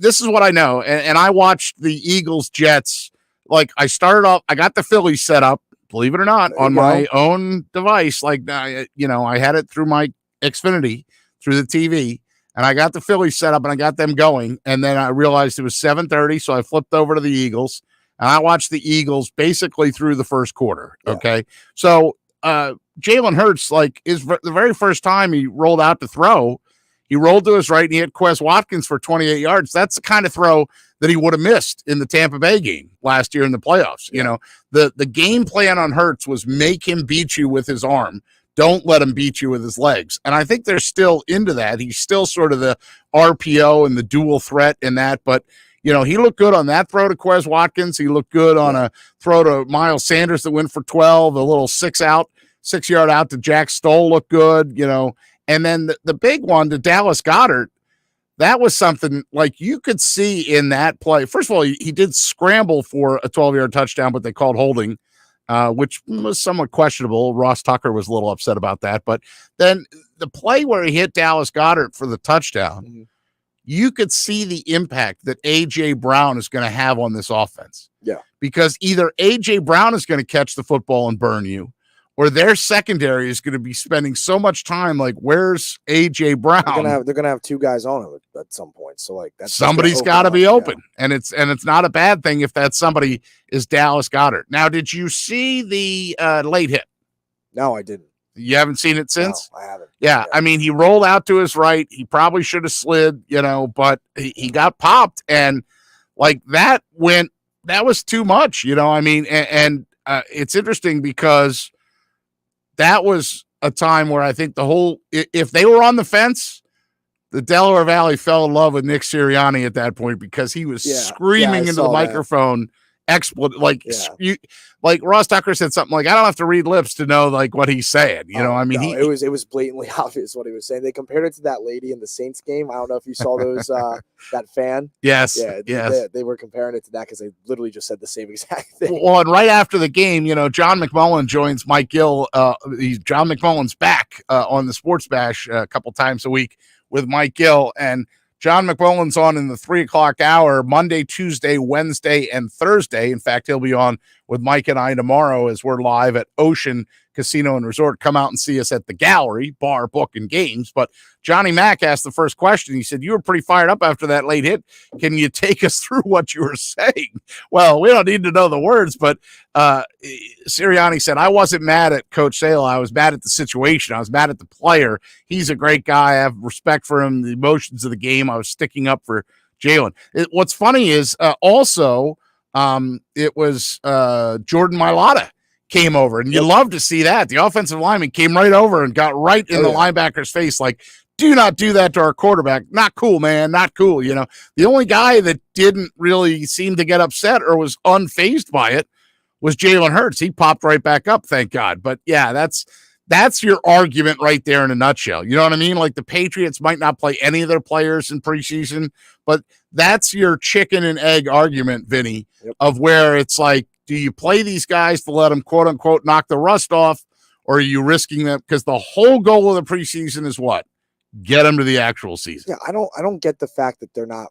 Speaker 8: this is what I know, and I watched the Eagles-Jets. I started off, I got the Phillies set up, believe it or not, on my own device. I had it through my Xfinity, through the TV, and I got the Phillies set up and I got them going. And then I realized it was 7:30, so I flipped over to the Eagles, and I watched the Eagles basically through the first quarter. Yeah. Okay. So Jalen Hurts, the very first time he rolled out to throw, he rolled to his right and he hit Quez Watkins for 28 yards. That's the kind of throw that he would have missed in the Tampa Bay game last year in the playoffs. Yeah. The game plan on Hurts was make him beat you with his arm. Don't let him beat you with his legs. And I think they're still into that. He's still sort of the RPO and the dual threat in that. But, he looked good on that throw to Quez Watkins. He looked good on a throw to Miles Sanders that went for 12, a little 6-yard out to Jack Stoll looked good, And then the big one to Dallas Goedert, that was something you could see in that play. First of all, he did scramble for a 12-yard touchdown, but they called holding, which was somewhat questionable. Ross Tucker was a little upset about that. But then the play where he hit Dallas Goedert for the touchdown, you could see the impact that A.J. Brown is going to have on this offense.
Speaker 9: Yeah.
Speaker 8: Because either A.J. Brown is going to catch the football and burn you, or their secondary is going to be spending so much time like, where's AJ Brown?
Speaker 9: They're gonna have two guys on him at some point. So like that's
Speaker 8: somebody's got to be open, and it's not a bad thing if that somebody is Dallas Goedert. Now, did you see the late hit?
Speaker 9: No, I didn't.
Speaker 8: You haven't seen it since?
Speaker 9: No, I haven't.
Speaker 8: Yeah, I mean, he rolled out to his right. He probably should have slid, but he got popped, and like that was too much, I mean, and it's interesting because that was a time where I think if they were on the fence, the Delaware Valley fell in love with Nick Sirianni at that point because he was screaming into the microphone. Like Ross Tucker said something like, I don't have to read lips to know like what he's saying. I mean,
Speaker 9: it was blatantly obvious what he was saying. They compared it to that lady in the Saints game. I don't know if you saw those that fan.
Speaker 8: Yes.
Speaker 9: Yeah. They were comparing it to that because they literally just said the same exact thing.
Speaker 8: Well, and right after the game, John McMullen joins Mike Gill. John McMullen's back on the Sports Bash a couple times a week with Mike Gill, and John McMullen's on in the 3:00 hour, Monday, Tuesday, Wednesday, and Thursday. In fact, he'll be on with Mike and I tomorrow as we're live at Ocean Casino and Resort. Come out and see us at the Gallery, bar, book, and games. But Johnny Mack asked the first question. He said, you were pretty fired up after that late hit. Can you take us through what you were saying? Well, we don't need to know the words, but Sirianni said, I wasn't mad at Coach Sale. I was mad at the situation. I was mad at the player. He's a great guy. I have respect for him, the emotions of the game. I was sticking up for Jalen. What's funny is it was Jordan Mailata came over, and you love to see that. The offensive lineman came right over and got right in the linebacker's face, like, do not do that to our quarterback. Not cool, man. Not cool. The only guy that didn't really seem to get upset or was unfazed by it was Jalen Hurts. He popped right back up, thank God. But yeah, that's your argument right there in a nutshell. You know what I mean? Like the Patriots might not play any of their players in preseason, but that's your chicken and egg argument, Vinny, of where it's like, do you play these guys to let them, quote unquote, knock the rust off, or are you risking them? Because the whole goal of the preseason is what? Get them to the actual season.
Speaker 9: Yeah, I don't get the fact that they're not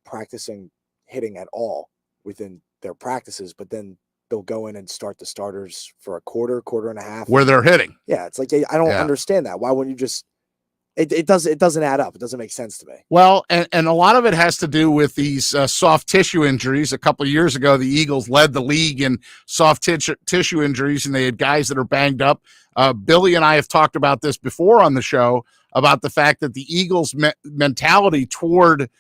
Speaker 9: practicing hitting at all within their practices, but then they'll go in and start the starters for a quarter and a half
Speaker 8: where they're hitting.
Speaker 9: Yeah, it's like I don't understand that. Why wouldn't you just? It doesn't add up. It doesn't make sense to me.
Speaker 8: Well, and a lot of it has to do with these soft tissue injuries. A couple of years ago, the Eagles led the league in soft tissue injuries, and they had guys that are banged up. Billy and I have talked about this before on the show about the fact that the Eagles' mentality toward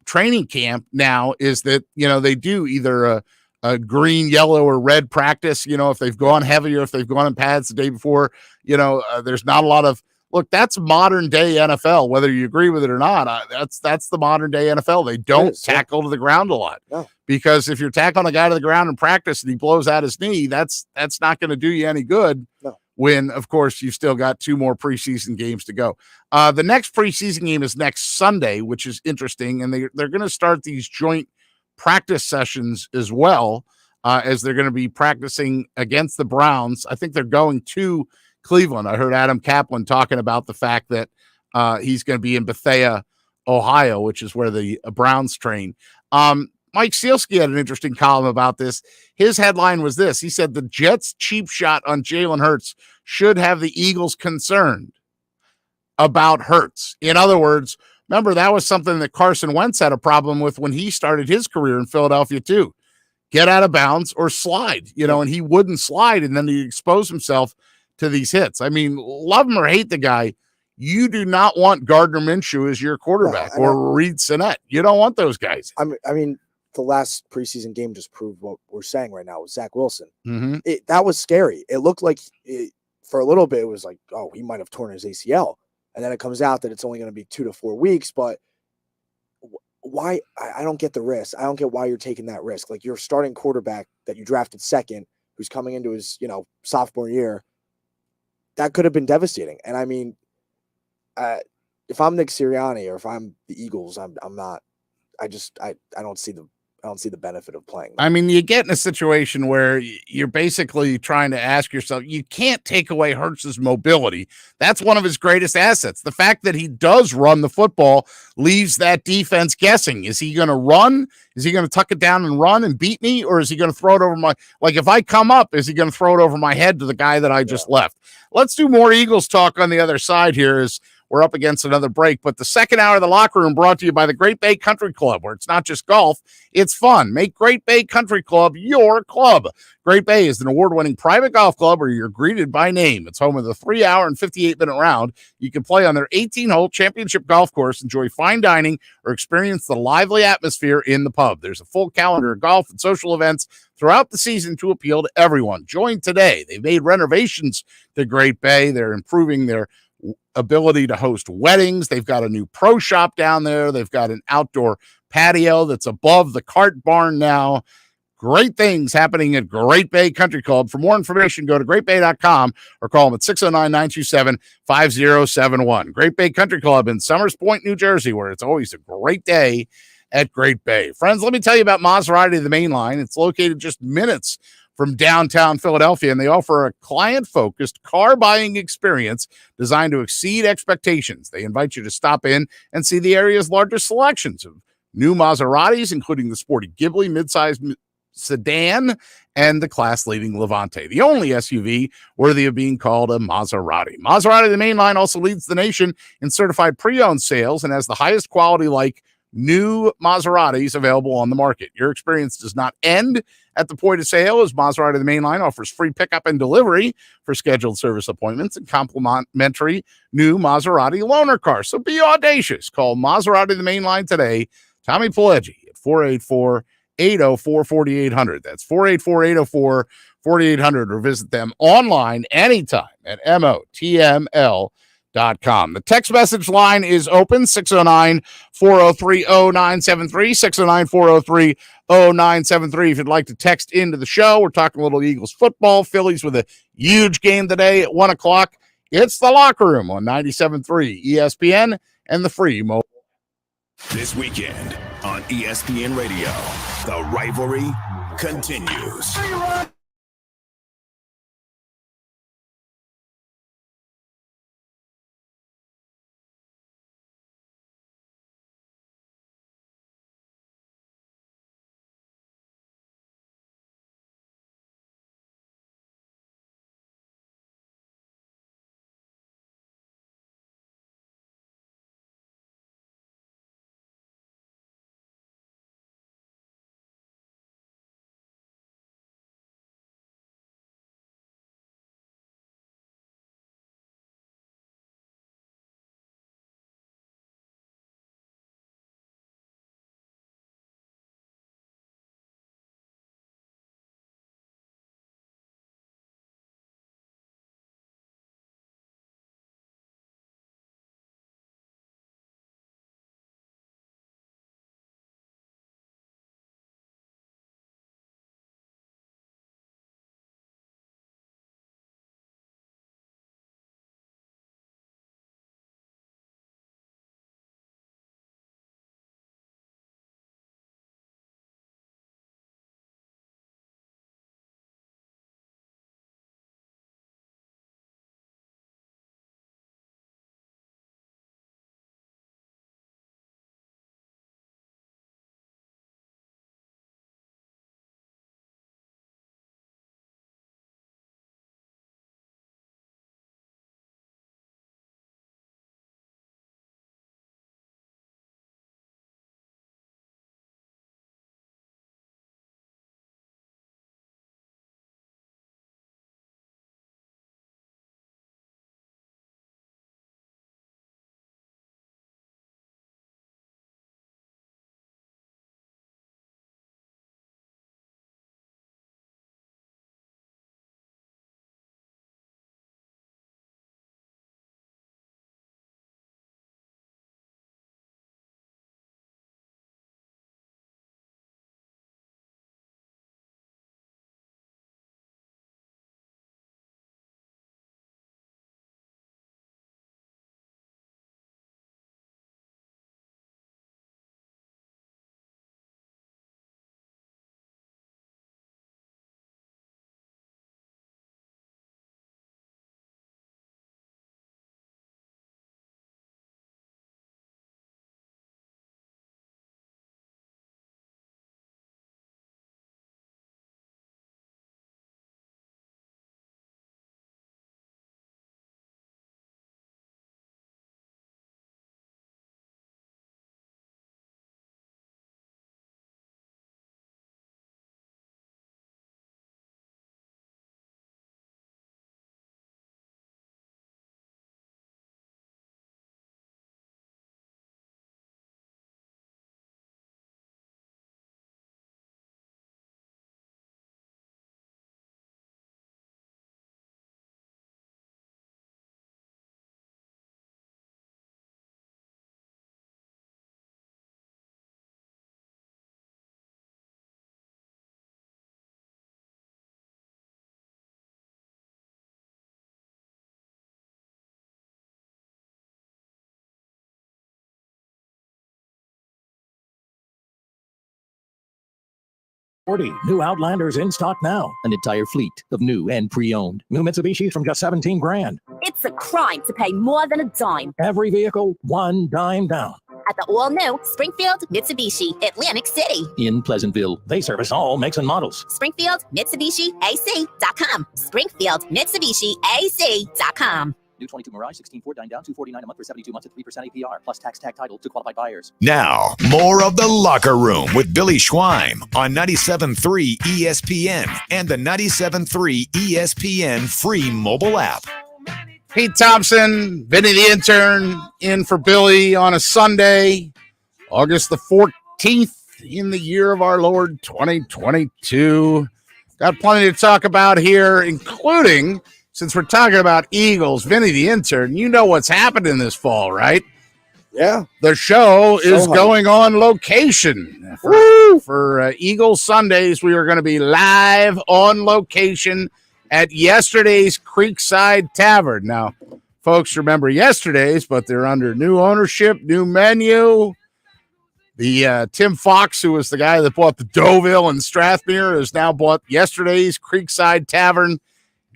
Speaker 8: training camp now is that, they do either a green, yellow, or red practice, if they've gone heavy or if they've gone in pads the day before, there's not a lot of, look, that's modern day NFL, whether you agree with it or not. That's the modern day NFL. They don't tackle to the ground a lot because if you're tackling a guy to the ground in practice and he blows out his knee, that's not going to do you any good.
Speaker 9: No.
Speaker 8: When, of course, you've still got 2 more preseason games to go. The next preseason game is next Sunday, which is interesting, and they're going to start these joint practice sessions as well, as they're going to be practicing against the Browns. I think they're going to Cleveland. I heard Adam Kaplan talking about the fact that he's going to be in Bethea, Ohio, which is where the Browns train. Mike Sealski had an interesting column about this. His headline was this. He said the Jets' cheap shot on Jalen Hurts should have the Eagles concerned about Hurts. In other words, remember, that was something that Carson Wentz had a problem with when he started his career in Philadelphia too. Get out of bounds or slide, and he wouldn't slide, and then he exposed himself to these hits. I mean, love him or hate the guy, you do not want Gardner Minshew as your quarterback or Reed Sinnett. You don't want those guys.
Speaker 9: I mean, the last preseason game just proved what we're saying right now with Zach Wilson.
Speaker 8: Mm-hmm.
Speaker 9: That was scary. It looked like for a little bit, it was like, oh, he might have torn his ACL. And then it comes out that it's only going to be 2 to 4 weeks. But why? I don't get the risk. I don't get why you're taking that risk. Like, your starting quarterback that you drafted second, who's coming into his, sophomore year, that could have been devastating. And I mean, if I'm Nick Sirianni or if I'm the Eagles, I'm not. I don't see I don't see the benefit of playing.
Speaker 8: I mean, you get in a situation where you're basically trying to ask yourself, you can't take away Hurts's mobility. That's one of his greatest assets. The fact that he does run the football leaves that defense guessing. Is he going to run? Is he going to tuck it down and run and beat me? Or is he going to throw it over my, like if I come up, is he going to throw it over my head to the guy that I just left? Let's do more Eagles talk on the other side here as we're up against another break. But the second hour of the locker room brought to you by the Great Bay Country Club, where it's not just golf, it's fun. Make Great Bay Country Club your club. Great Bay is an award-winning private golf club where you're greeted by name. It's home of the 3-hour and 58-minute round. You can play on their 18-hole championship golf course, enjoy fine dining, or experience the lively atmosphere in the pub. There's a full calendar of golf and social events throughout the season to appeal to everyone. Join today. They've made renovations to Great Bay. They're improving their ability to host weddings. They've got a new pro shop down there. They've got an outdoor patio that's above the cart barn now. Great things happening at Great Bay Country Club. For more information, go to greatbay.com or call them at 609-927-5071. Great Bay Country Club in Summers Point, New Jersey, where it's always a great day at Great Bay. Friends, let me tell you about Maserati, the main line. It's located just minutes from downtown Philadelphia, and they offer a client-focused car buying experience designed to exceed expectations. They invite you to stop in and see the area's largest selections of new Maseratis, including the sporty Ghibli midsize sedan and the class-leading Levante, the only SUV worthy of being called a Maserati. Maserati, the main line, also leads the nation in certified pre-owned sales and has the highest quality like new Maseratis available on the market. Your experience does not end at the point of sale, as Maserati the Mainline offers free pickup and delivery for scheduled service appointments and complimentary new Maserati loaner cars. So be audacious. Call Maserati the Mainline today. Tommy Pileggi at 484-804-4800. That's 484-804-4800, or visit them online anytime at MOTML.com. The text message line is open, 609-403-0973, 609-403-0973. If you'd like to text into the show, we're talking a little Eagles football. Phillies with a huge game today at 1 o'clock. It's the Locker Room on 97.3 ESPN and the free mobile.
Speaker 3: This weekend on ESPN Radio, the rivalry continues.
Speaker 1: 40 new Outlanders in stock now. An entire fleet of new and pre-owned. New Mitsubishis from just 17 grand.
Speaker 2: It's a crime to pay more than a dime.
Speaker 1: Every vehicle, one dime down.
Speaker 2: At the all-new Springfield Mitsubishi Atlantic City.
Speaker 1: In Pleasantville, they service all makes and models.
Speaker 2: Springfield Mitsubishi AC.com. Springfield Mitsubishi AC.com.
Speaker 1: New 22 Mirage 16 Ford 9 down, $249 a month for 72 months at 3% APR, plus tax tag title to qualified buyers.
Speaker 3: Now, more of The Locker Room with Billy Schwein on 97.3 ESPN and the 97.3 ESPN free mobile app.
Speaker 8: Pete Thompson, Vinny the intern, in for Billy on a Sunday, August the 14th in the year of our Lord 2022. Got plenty to talk about here, including, since we're talking about Eagles, Vinny the intern, you know what's happening this fall, right?
Speaker 9: Yeah.
Speaker 8: The show is going on location. For Eagles Sundays, we are going to be live on location at yesterday's Creekside Tavern. Now, folks remember yesterday's, but they're under new ownership, new menu. The Tim Fox, who was the guy that bought the Deauville and Strathmere, has now bought yesterday's Creekside Tavern.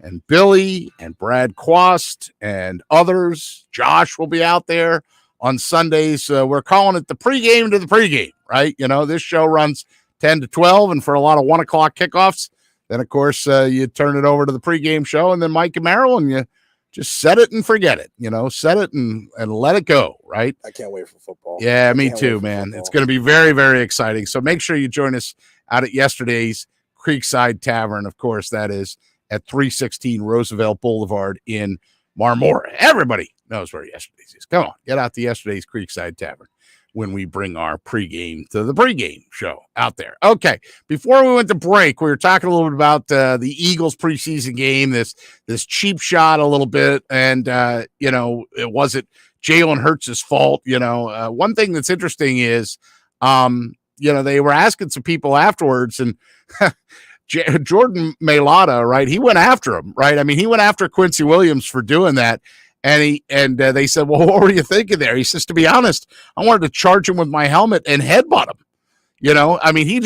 Speaker 8: And Billy and Brad Quast and others, Josh will be out there on Sundays. We're calling it the pregame to the pregame, right? You know, this show runs 10 to 12, and for a lot of 1 o'clock kickoffs, then, of course, you turn it over to the pregame show, and then Mike and Marilyn, you just set it and forget it. You know, set it and let it go, right?
Speaker 9: I can't wait for football.
Speaker 8: Yeah, me too, man. It's going to be very, very exciting. So make sure you join us out at yesterday's Creekside Tavern. Of course, that is at 316 Roosevelt Boulevard in Marmora. Everybody knows where yesterday's is. Come on, get out to yesterday's Creekside Tavern when we bring our pregame to the pregame show out there. Okay, before we went to break, we were talking a little bit about the Eagles preseason game, this cheap shot a little bit, and, you know, it wasn't Jalen Hurts' fault. You know, one thing that's interesting is, you know, they were asking some people afterwards, and Jordan Mailata, right? He went after him, right? I mean, he went after Quincy Williams for doing that. And they said, well, what were you thinking there? He says, to be honest, I wanted to charge him with my helmet and headbutt him. You know, I mean, he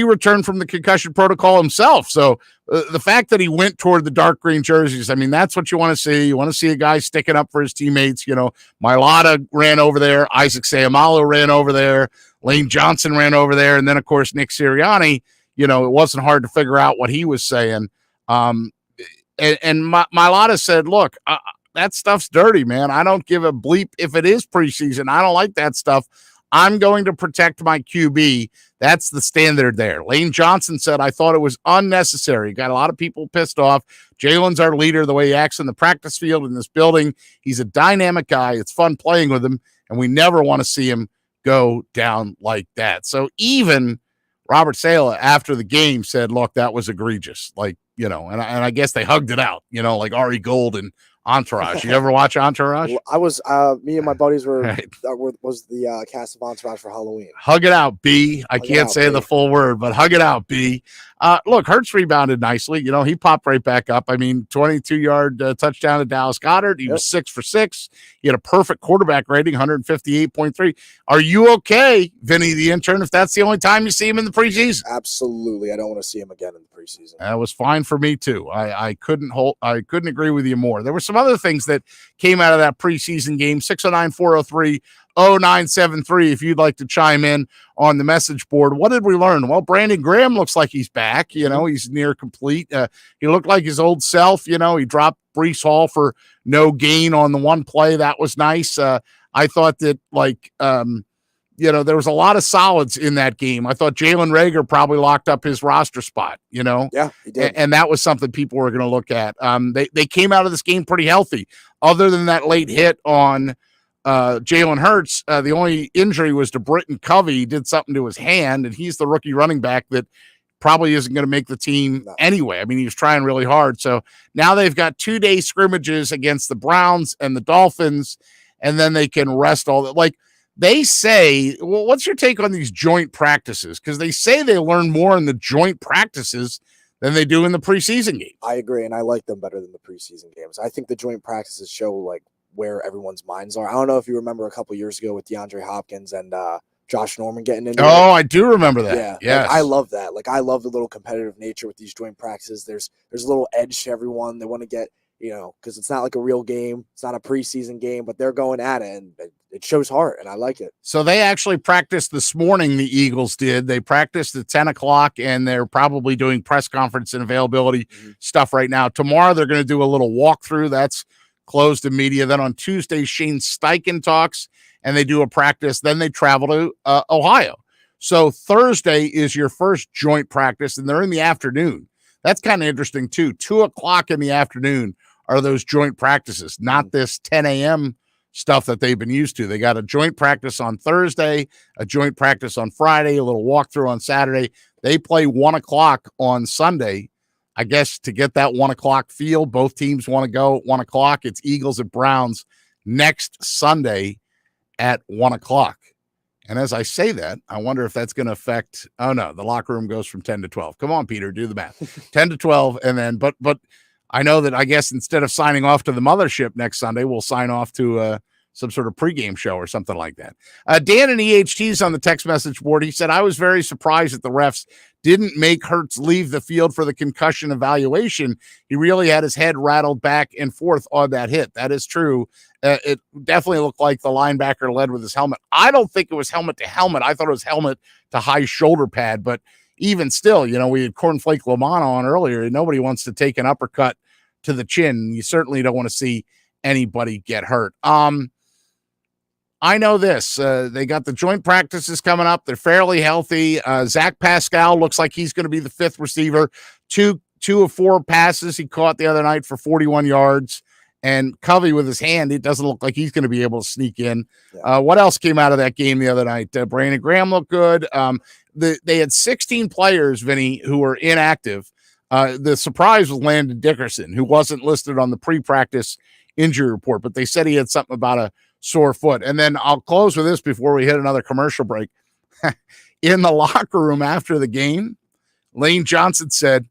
Speaker 8: returned from the concussion protocol himself. So the fact that he went toward the dark green jerseys, I mean, that's what you want to see. You want to see a guy sticking up for his teammates. You know, Mailata ran over there. Isaac Seumalo ran over there. Lane Johnson ran over there. And then, of course, Nick Sirianni, you know, it wasn't hard to figure out what he was saying. And Mailata said, look, that stuff's dirty, man. I don't give a bleep if it is preseason. I don't like that stuff. I'm going to protect my QB. That's the standard there. Lane Johnson said, I thought it was unnecessary. Got a lot of people pissed off. Jalen's our leader, the way he acts in the practice field in this building. He's a dynamic guy. It's fun playing with him, and we never want to see him go down like that. So even Robert Saleh after the game said, look, that was egregious. Like, you know, and I guess they hugged it out, you know, like Ari Gold and Entourage. You ever watch Entourage?
Speaker 9: I was, me and my buddies was the cast of Entourage for Halloween.
Speaker 8: Hug it out, B. I can't say the full word, but hug it out, B. Look, Hurts rebounded nicely. You know, he popped right back up. I mean, 22-yard touchdown to Dallas Goedert. He was 6 for 6. He had a perfect quarterback rating, 158.3. Are you okay, Vinny the intern, if that's the only time you see him in the preseason?
Speaker 9: Absolutely. I don't want to see him again in the preseason.
Speaker 8: That was fine for me too. I couldn't agree with you more. There were some other things that came out of that preseason game. 609-403-0973 if you'd like to chime in on the message board. What did we learn? Well, Brandon Graham looks like he's back. You know, he's near complete. He looked like his old self. You know, he dropped Breece Hall for no gain on the one play. That was nice. I thought that, like, you know, there was a lot of solids in that game. I thought Jalen Reagor probably locked up his roster spot, you know?
Speaker 9: Yeah, he did.
Speaker 8: And that was something people were going to look at. They came out of this game pretty healthy. Other than that late hit on Jalen Hurts, the only injury was to Britton Covey. He did something to his hand, and he's the rookie running back that probably isn't going to make the team anyway. I mean, he was trying really hard. So now they've got 2-day scrimmages against the Browns and the Dolphins, and then they can rest all that. Like, they say, well, what's your take on these joint practices? Because they say they learn more in the joint practices than they do in the preseason games.
Speaker 9: I agree, and I like them better than the preseason games. I think the joint practices show, like, where everyone's minds are. I don't know if you remember a couple years ago with DeAndre Hopkins and Josh Norman getting into
Speaker 8: Oh, I do remember that.
Speaker 9: Yeah,
Speaker 8: Yes.
Speaker 9: like, I love that. Like, I love the little competitive nature with these joint practices. There's a little edge to everyone. They want to get, because it's not like a real game. It's not a preseason game, but they're going at it, and it shows heart, and I like it.
Speaker 8: So they actually practiced this morning, the Eagles did. They practiced at 10 o'clock, and they're probably doing press conference and availability stuff right now. Tomorrow, they're going to do a little walkthrough. That's closed to media. Then on Tuesday, Shane Steichen talks, and they do a practice. Then they travel to Ohio. So Thursday is your first joint practice, and they're in the afternoon. That's kind of interesting, too. 2 o'clock in the afternoon are those joint practices, not this 10 a.m. stuff that they've been used to. They got a joint practice on Thursday, a joint practice on Friday, a little walkthrough on Saturday. They play 1 o'clock on Sunday. I guess to get that 1 o'clock feel, both teams want to go at 1 o'clock. It's Eagles at Browns next Sunday at 1 o'clock. And as I say that, I wonder if that's going to affect, oh no, the locker room goes from 10 to 12. Come on, Peter, do the math. 10 to 12. And then, but I know that I guess instead of signing off to the mothership next Sunday, we'll sign off to some sort of pregame show or something like that. Dan and EHT's on the text message board. He said, I was very surprised that the refs didn't make Hurts leave the field for the concussion evaluation. He really had his head rattled back and forth on that hit. That is true. It definitely looked like the linebacker led with his helmet. I don't think it was helmet to helmet. I thought it was helmet to high shoulder pad, but even still, we had Cornflake Lamana on earlier, and nobody wants to take an uppercut to the chin. You certainly don't want to see anybody get hurt. I know this. They got the joint practices coming up. They're fairly healthy. Zach Pascal looks like he's going to be the fifth receiver. Two of 4 passes he caught the other night for 41 yards. And Covey with his hand, it doesn't look like he's going to be able to sneak in. What else came out of that game the other night? Brandon Graham looked good. They had 16 players, Vinny, who were inactive. The surprise was Landon Dickerson, who wasn't listed on the pre-practice injury report, but they said he had something about a sore foot. And then I'll close with this before we hit another commercial break. In the locker room after the game, Lane Johnson said,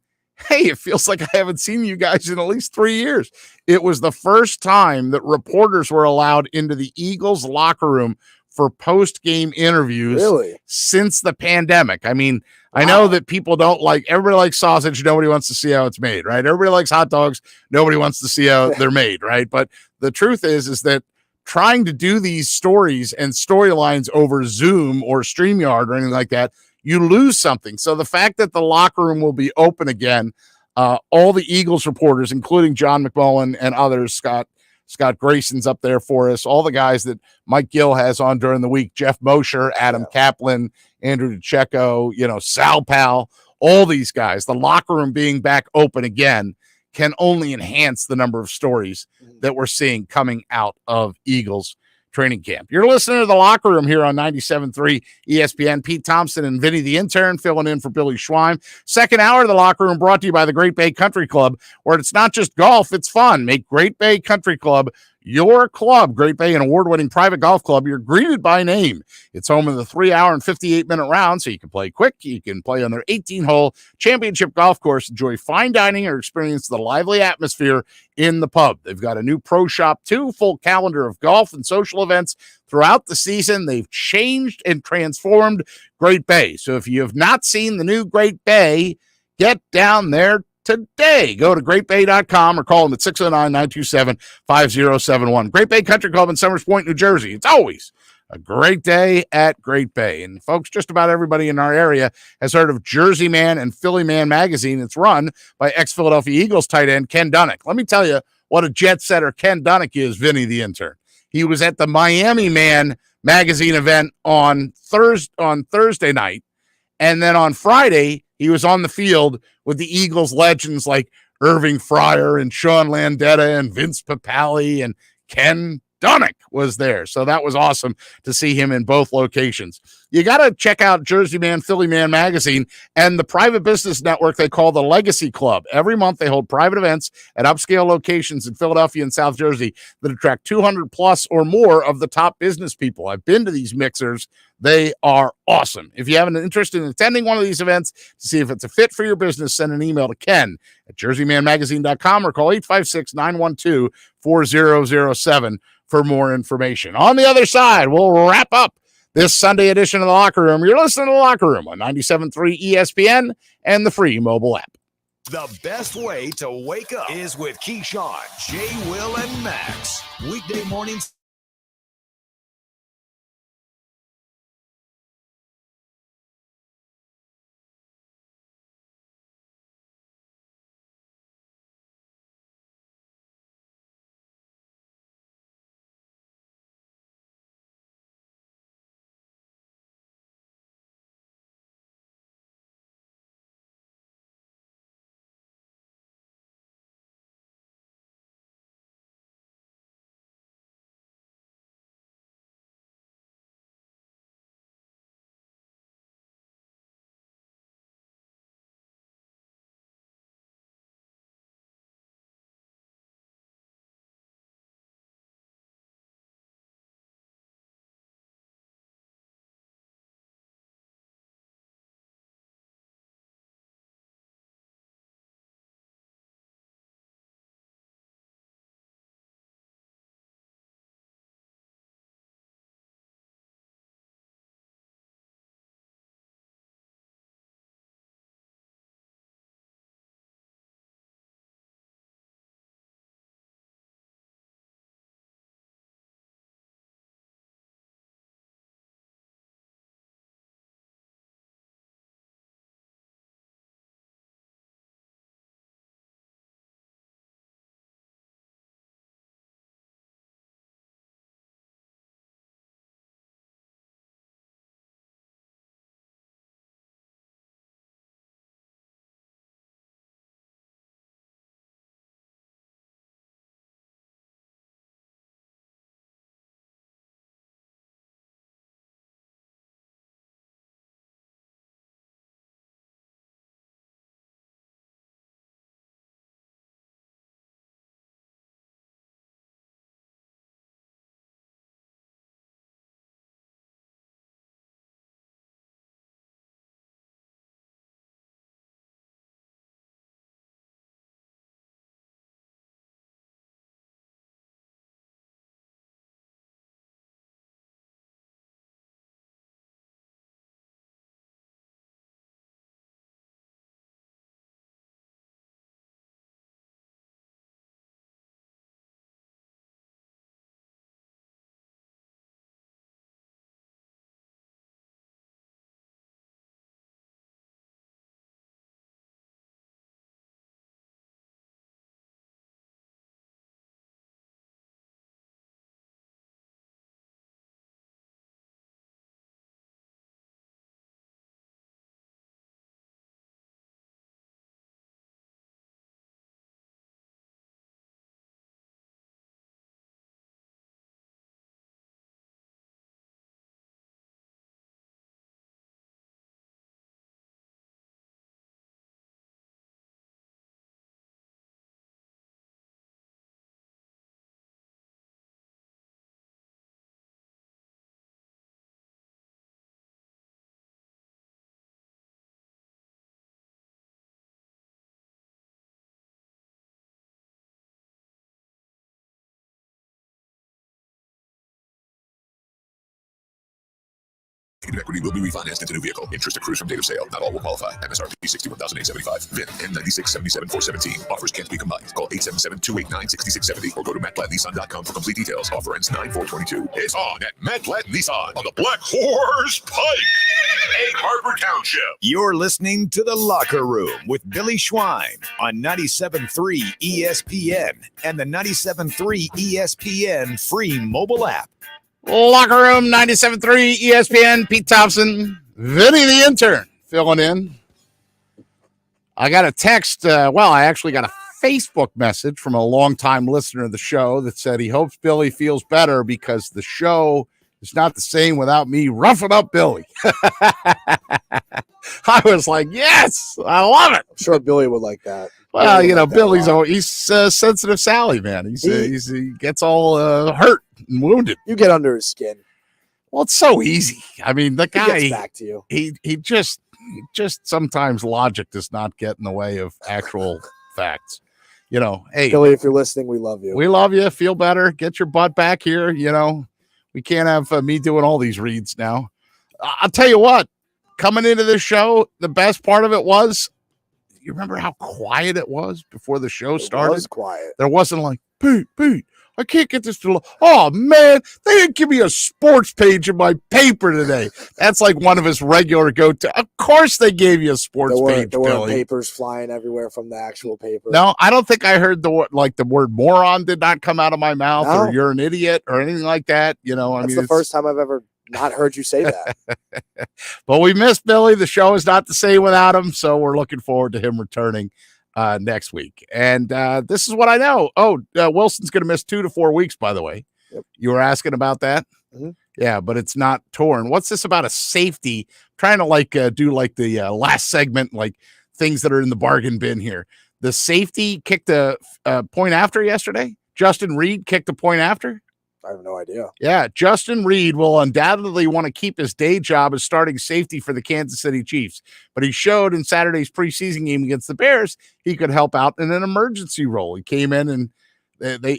Speaker 8: hey, it feels like I haven't seen you guys in at least 3 years. It was the first time that reporters were allowed into the Eagles locker room for post-game interviews since the pandemic. I mean, I know that people don't like, everybody likes sausage. Nobody wants to see how it's made, right? Everybody likes hot dogs. Nobody wants to see how they're made, right? But the truth is that trying to do these stories and storylines over Zoom or StreamYard or anything like that, you lose something. So the fact that the locker room will be open again, all the Eagles reporters, including John McMullen and others, Scott Grayson's up there for us, all the guys that Mike Gill has on during the week, Jeff Mosher, Adam Kaplan, Andrew DeCecco, Sal Pal, all these guys, the locker room being back open again can only enhance the number of stories that we're seeing coming out of Eagles training camp. You're listening to The Locker Room here on 97.3 ESPN. Pete Thompson and Vinny the Intern filling in for Billy Schwein. Second hour of The Locker Room brought to you by the Great Bay Country Club, where it's not just golf, it's fun. Make Great Bay Country Club your club. Great Bay, an award-winning private golf club. You're greeted by name. It's home of the 3-hour and 58-minute round, so you can play quick. You can play on their 18-hole championship golf course, enjoy fine dining, or experience the lively atmosphere in the pub. They've got a new pro shop, too, full calendar of golf and social events throughout the season. They've changed and transformed Great Bay. So if you have not seen the new Great Bay, get down there today. Go to greatbay.com or call them at 609-927-5071. Great Bay Country Club in Summers Point, New Jersey. It's always a great day at Great Bay. And folks, just about everybody in our area has heard of Jersey Man and Philly Man magazine. It's run by ex-Philadelphia Eagles tight end Ken Dunnick. Let me tell you what a jet setter Ken Dunnick is, Vinny the Intern. He was at the Miami Man magazine event on Thursday night. And then on Friday, he was on the field with the Eagles legends like Irving Fryer and Sean Landetta and Vince Papale, and Ken Dunnick was there. So that was awesome to see him in both locations. You got to check out Jersey Man, Philly Man magazine and the private business network they call the Legacy Club. Every month they hold private events at upscale locations in Philadelphia and South Jersey that attract 200 plus or more of the top business people. I've been to these mixers. They are awesome. If you have an interest in attending one of these events to see if it's a fit for your business, send an email to Ken at jerseymanmagazine.com or call 856-912-4007 for more information. On the other side, we'll wrap up this Sunday edition of The Locker Room. You're listening to The Locker Room on 97.3 ESPN and the free mobile app.
Speaker 3: The best way to wake up is with Keyshawn, J. Will, and Max. Weekday mornings.
Speaker 14: Equity will be refinanced into new vehicle. Interest accrues from date of sale. Not all will qualify. MSRP $61,875. VIN N9677-417. Offers can't be combined. Call 877-289-6670 or go to MatLatNissan.com for complete details. Offer ends 9/4/22.
Speaker 3: It's on at Matlat Nissan on the Black Horse Pike, Egg Harbor Township. You're listening to The Locker Room with Billy Schwein on 97.3 ESPN and the 97.3 ESPN free mobile app.
Speaker 8: Locker Room 97.3 ESPN. Pete Thompson, Vinny the intern, filling in. I got a text. I actually got a Facebook message from a longtime listener of the show that said he hopes Billy feels better because the show is not the same without me roughing up Billy. I was like, yes, I love it.
Speaker 9: I'm sure Billy would like that.
Speaker 8: Well, Billy's he's sensitive Sally, man. He gets all hurt and wounded.
Speaker 9: You get under his skin.
Speaker 8: Well, it's so easy. I mean, the guy
Speaker 9: gets back to you.
Speaker 8: He just sometimes logic does not get in the way of actual facts. Hey,
Speaker 9: Billy, if you're listening, we love you.
Speaker 8: We love you. Feel better. Get your butt back here. We can't have me doing all these reads now. I'll tell you what, coming into this show, the best part of it was, you remember how quiet it was before the show started?
Speaker 9: It was quiet.
Speaker 8: There wasn't like, Pete, I can't get this to. Oh man, they didn't give me a sports page in my paper today. That's like one of his regular go-to. Of course, they gave you a sports page.
Speaker 9: There were papers flying everywhere from the actual paper.
Speaker 8: No, I don't think I heard the word moron did not come out of my mouth, or you're an idiot, or anything like that. You know,
Speaker 9: That's the first time I've ever not heard you say that.
Speaker 8: But we miss Billy. The show is not the same without him, so we're looking forward to him returning next week. And this is what I know. Wilson's going to miss 2 to 4 weeks, by the way.
Speaker 9: Yep.
Speaker 8: You were asking about that?
Speaker 9: Mm-hmm.
Speaker 8: Yeah, but it's not torn. What's this about a safety? I'm trying to do like the last segment, like things that are in the bargain bin here. The safety kicked a point after yesterday. Justin Reed kicked a point after.
Speaker 9: I have no idea.
Speaker 8: Yeah, Justin Reed will undoubtedly want to keep his day job as starting safety for the Kansas City Chiefs, but he showed in Saturday's preseason game against the Bears he could help out in an emergency role. He came in and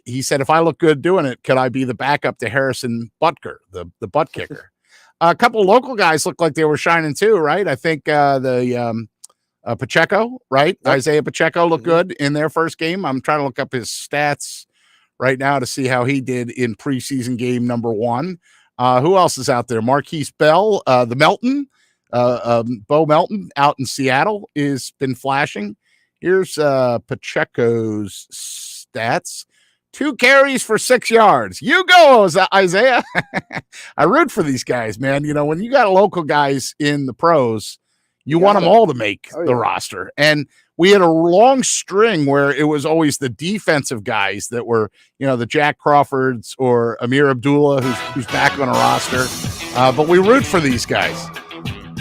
Speaker 8: he said, if I look good doing it, could I be the backup to Harrison Butker, the butt kicker? A couple of local guys looked like they were shining too, right? I think Pacheco, right? Yep. Isaiah Pacheco looked good in their first game. I'm trying to look up his stats right now to see how he did in preseason game number 1. Who else is out there? Marquise Bell, the Melton, Bo Melton out in Seattle has been flashing. Here's Pacheco's stats. 2 carries for 6 yards. You go, Isaiah. I root for these guys, man. You know, when you got local guys in the pros, you want them all to make the roster. And we had a long string where it was always the defensive guys that were, you know, the Jack Crawfords or Amir Abdullah, who's back on a roster. But we root for these guys.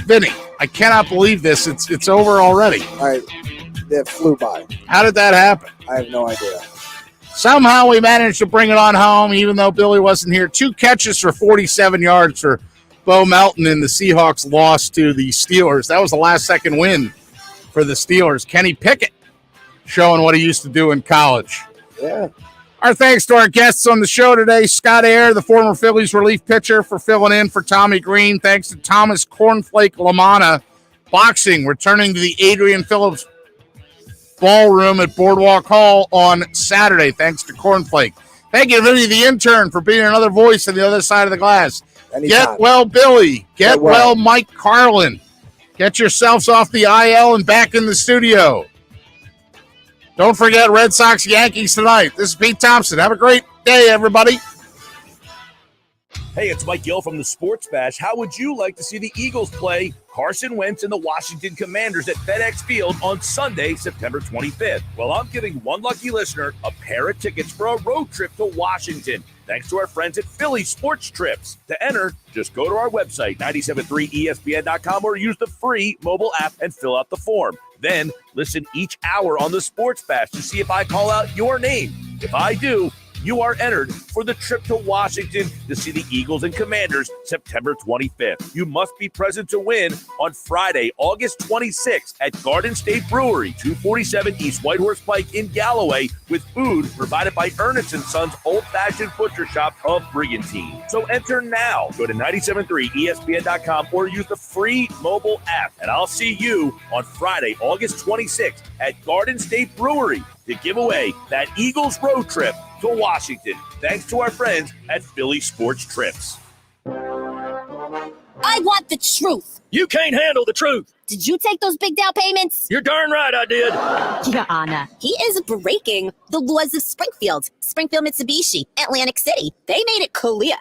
Speaker 8: Vinny, I cannot believe this. It's over already.
Speaker 9: All right. It flew by.
Speaker 8: How did that happen?
Speaker 9: I have no idea.
Speaker 8: Somehow we managed to bring it on home, even though Billy wasn't here. 2 catches for 47 yards for Bo Melton, and the Seahawks lost to the Steelers. That was the last-second win for the Steelers. Kenny Pickett showing what he used to do in college.
Speaker 9: Yeah.
Speaker 8: Our thanks to our guests on the show today. Scott Eyre, the former Phillies relief pitcher, for filling in for Tommy Greene. Thanks to Thomas Cornflake Lamanna Boxing, returning to the Adrian Phillips Ballroom at Boardwalk Hall on Saturday. Thanks to Cornflake. Thank you, Vinny, the intern, for being another voice on the other side of the glass.
Speaker 9: Anytime.
Speaker 8: Get well, Billy. Get well, Mike Carlin. Get yourselves off the IL and back in the studio. Don't forget Red Sox Yankees tonight. This is Pete Thompson. Have a great day, everybody.
Speaker 4: Hey, it's Mike Gill from the Sports Bash. How would you like to see the Eagles play Carson Wentz and the Washington Commanders at FedEx Field on Sunday, September 25th? Well, I'm giving one lucky listener a pair of tickets for a road trip to Washington, thanks to our friends at Phillies Sports Trips. To enter, just go to our website, 973ESPN.com, or use the free mobile app and fill out the form. Then listen each hour on the Sports Bash to see if I call out your name. If I do, you are entered for the trip to Washington to see the Eagles and Commanders September 25th. You must be present to win on Friday, August 26th at Garden State Brewery, 247 East Whitehorse Pike in Galloway, with food provided by Ernest & Sons Old Fashioned Butcher Shop of Brigantine. So enter now. Go to 973ESPN.com or use the free mobile app, and I'll see you on Friday, August 26th at Garden State Brewery to give away that Eagles road trip to Washington, thanks to our friends at Philly Sports Trips.
Speaker 2: I want the truth.
Speaker 16: You can't handle the truth.
Speaker 2: Did you take those big down payments?
Speaker 16: You're darn right I did.
Speaker 2: Your Honor, he is breaking the laws of Springfield. Springfield Mitsubishi, Atlantic City. They made it clear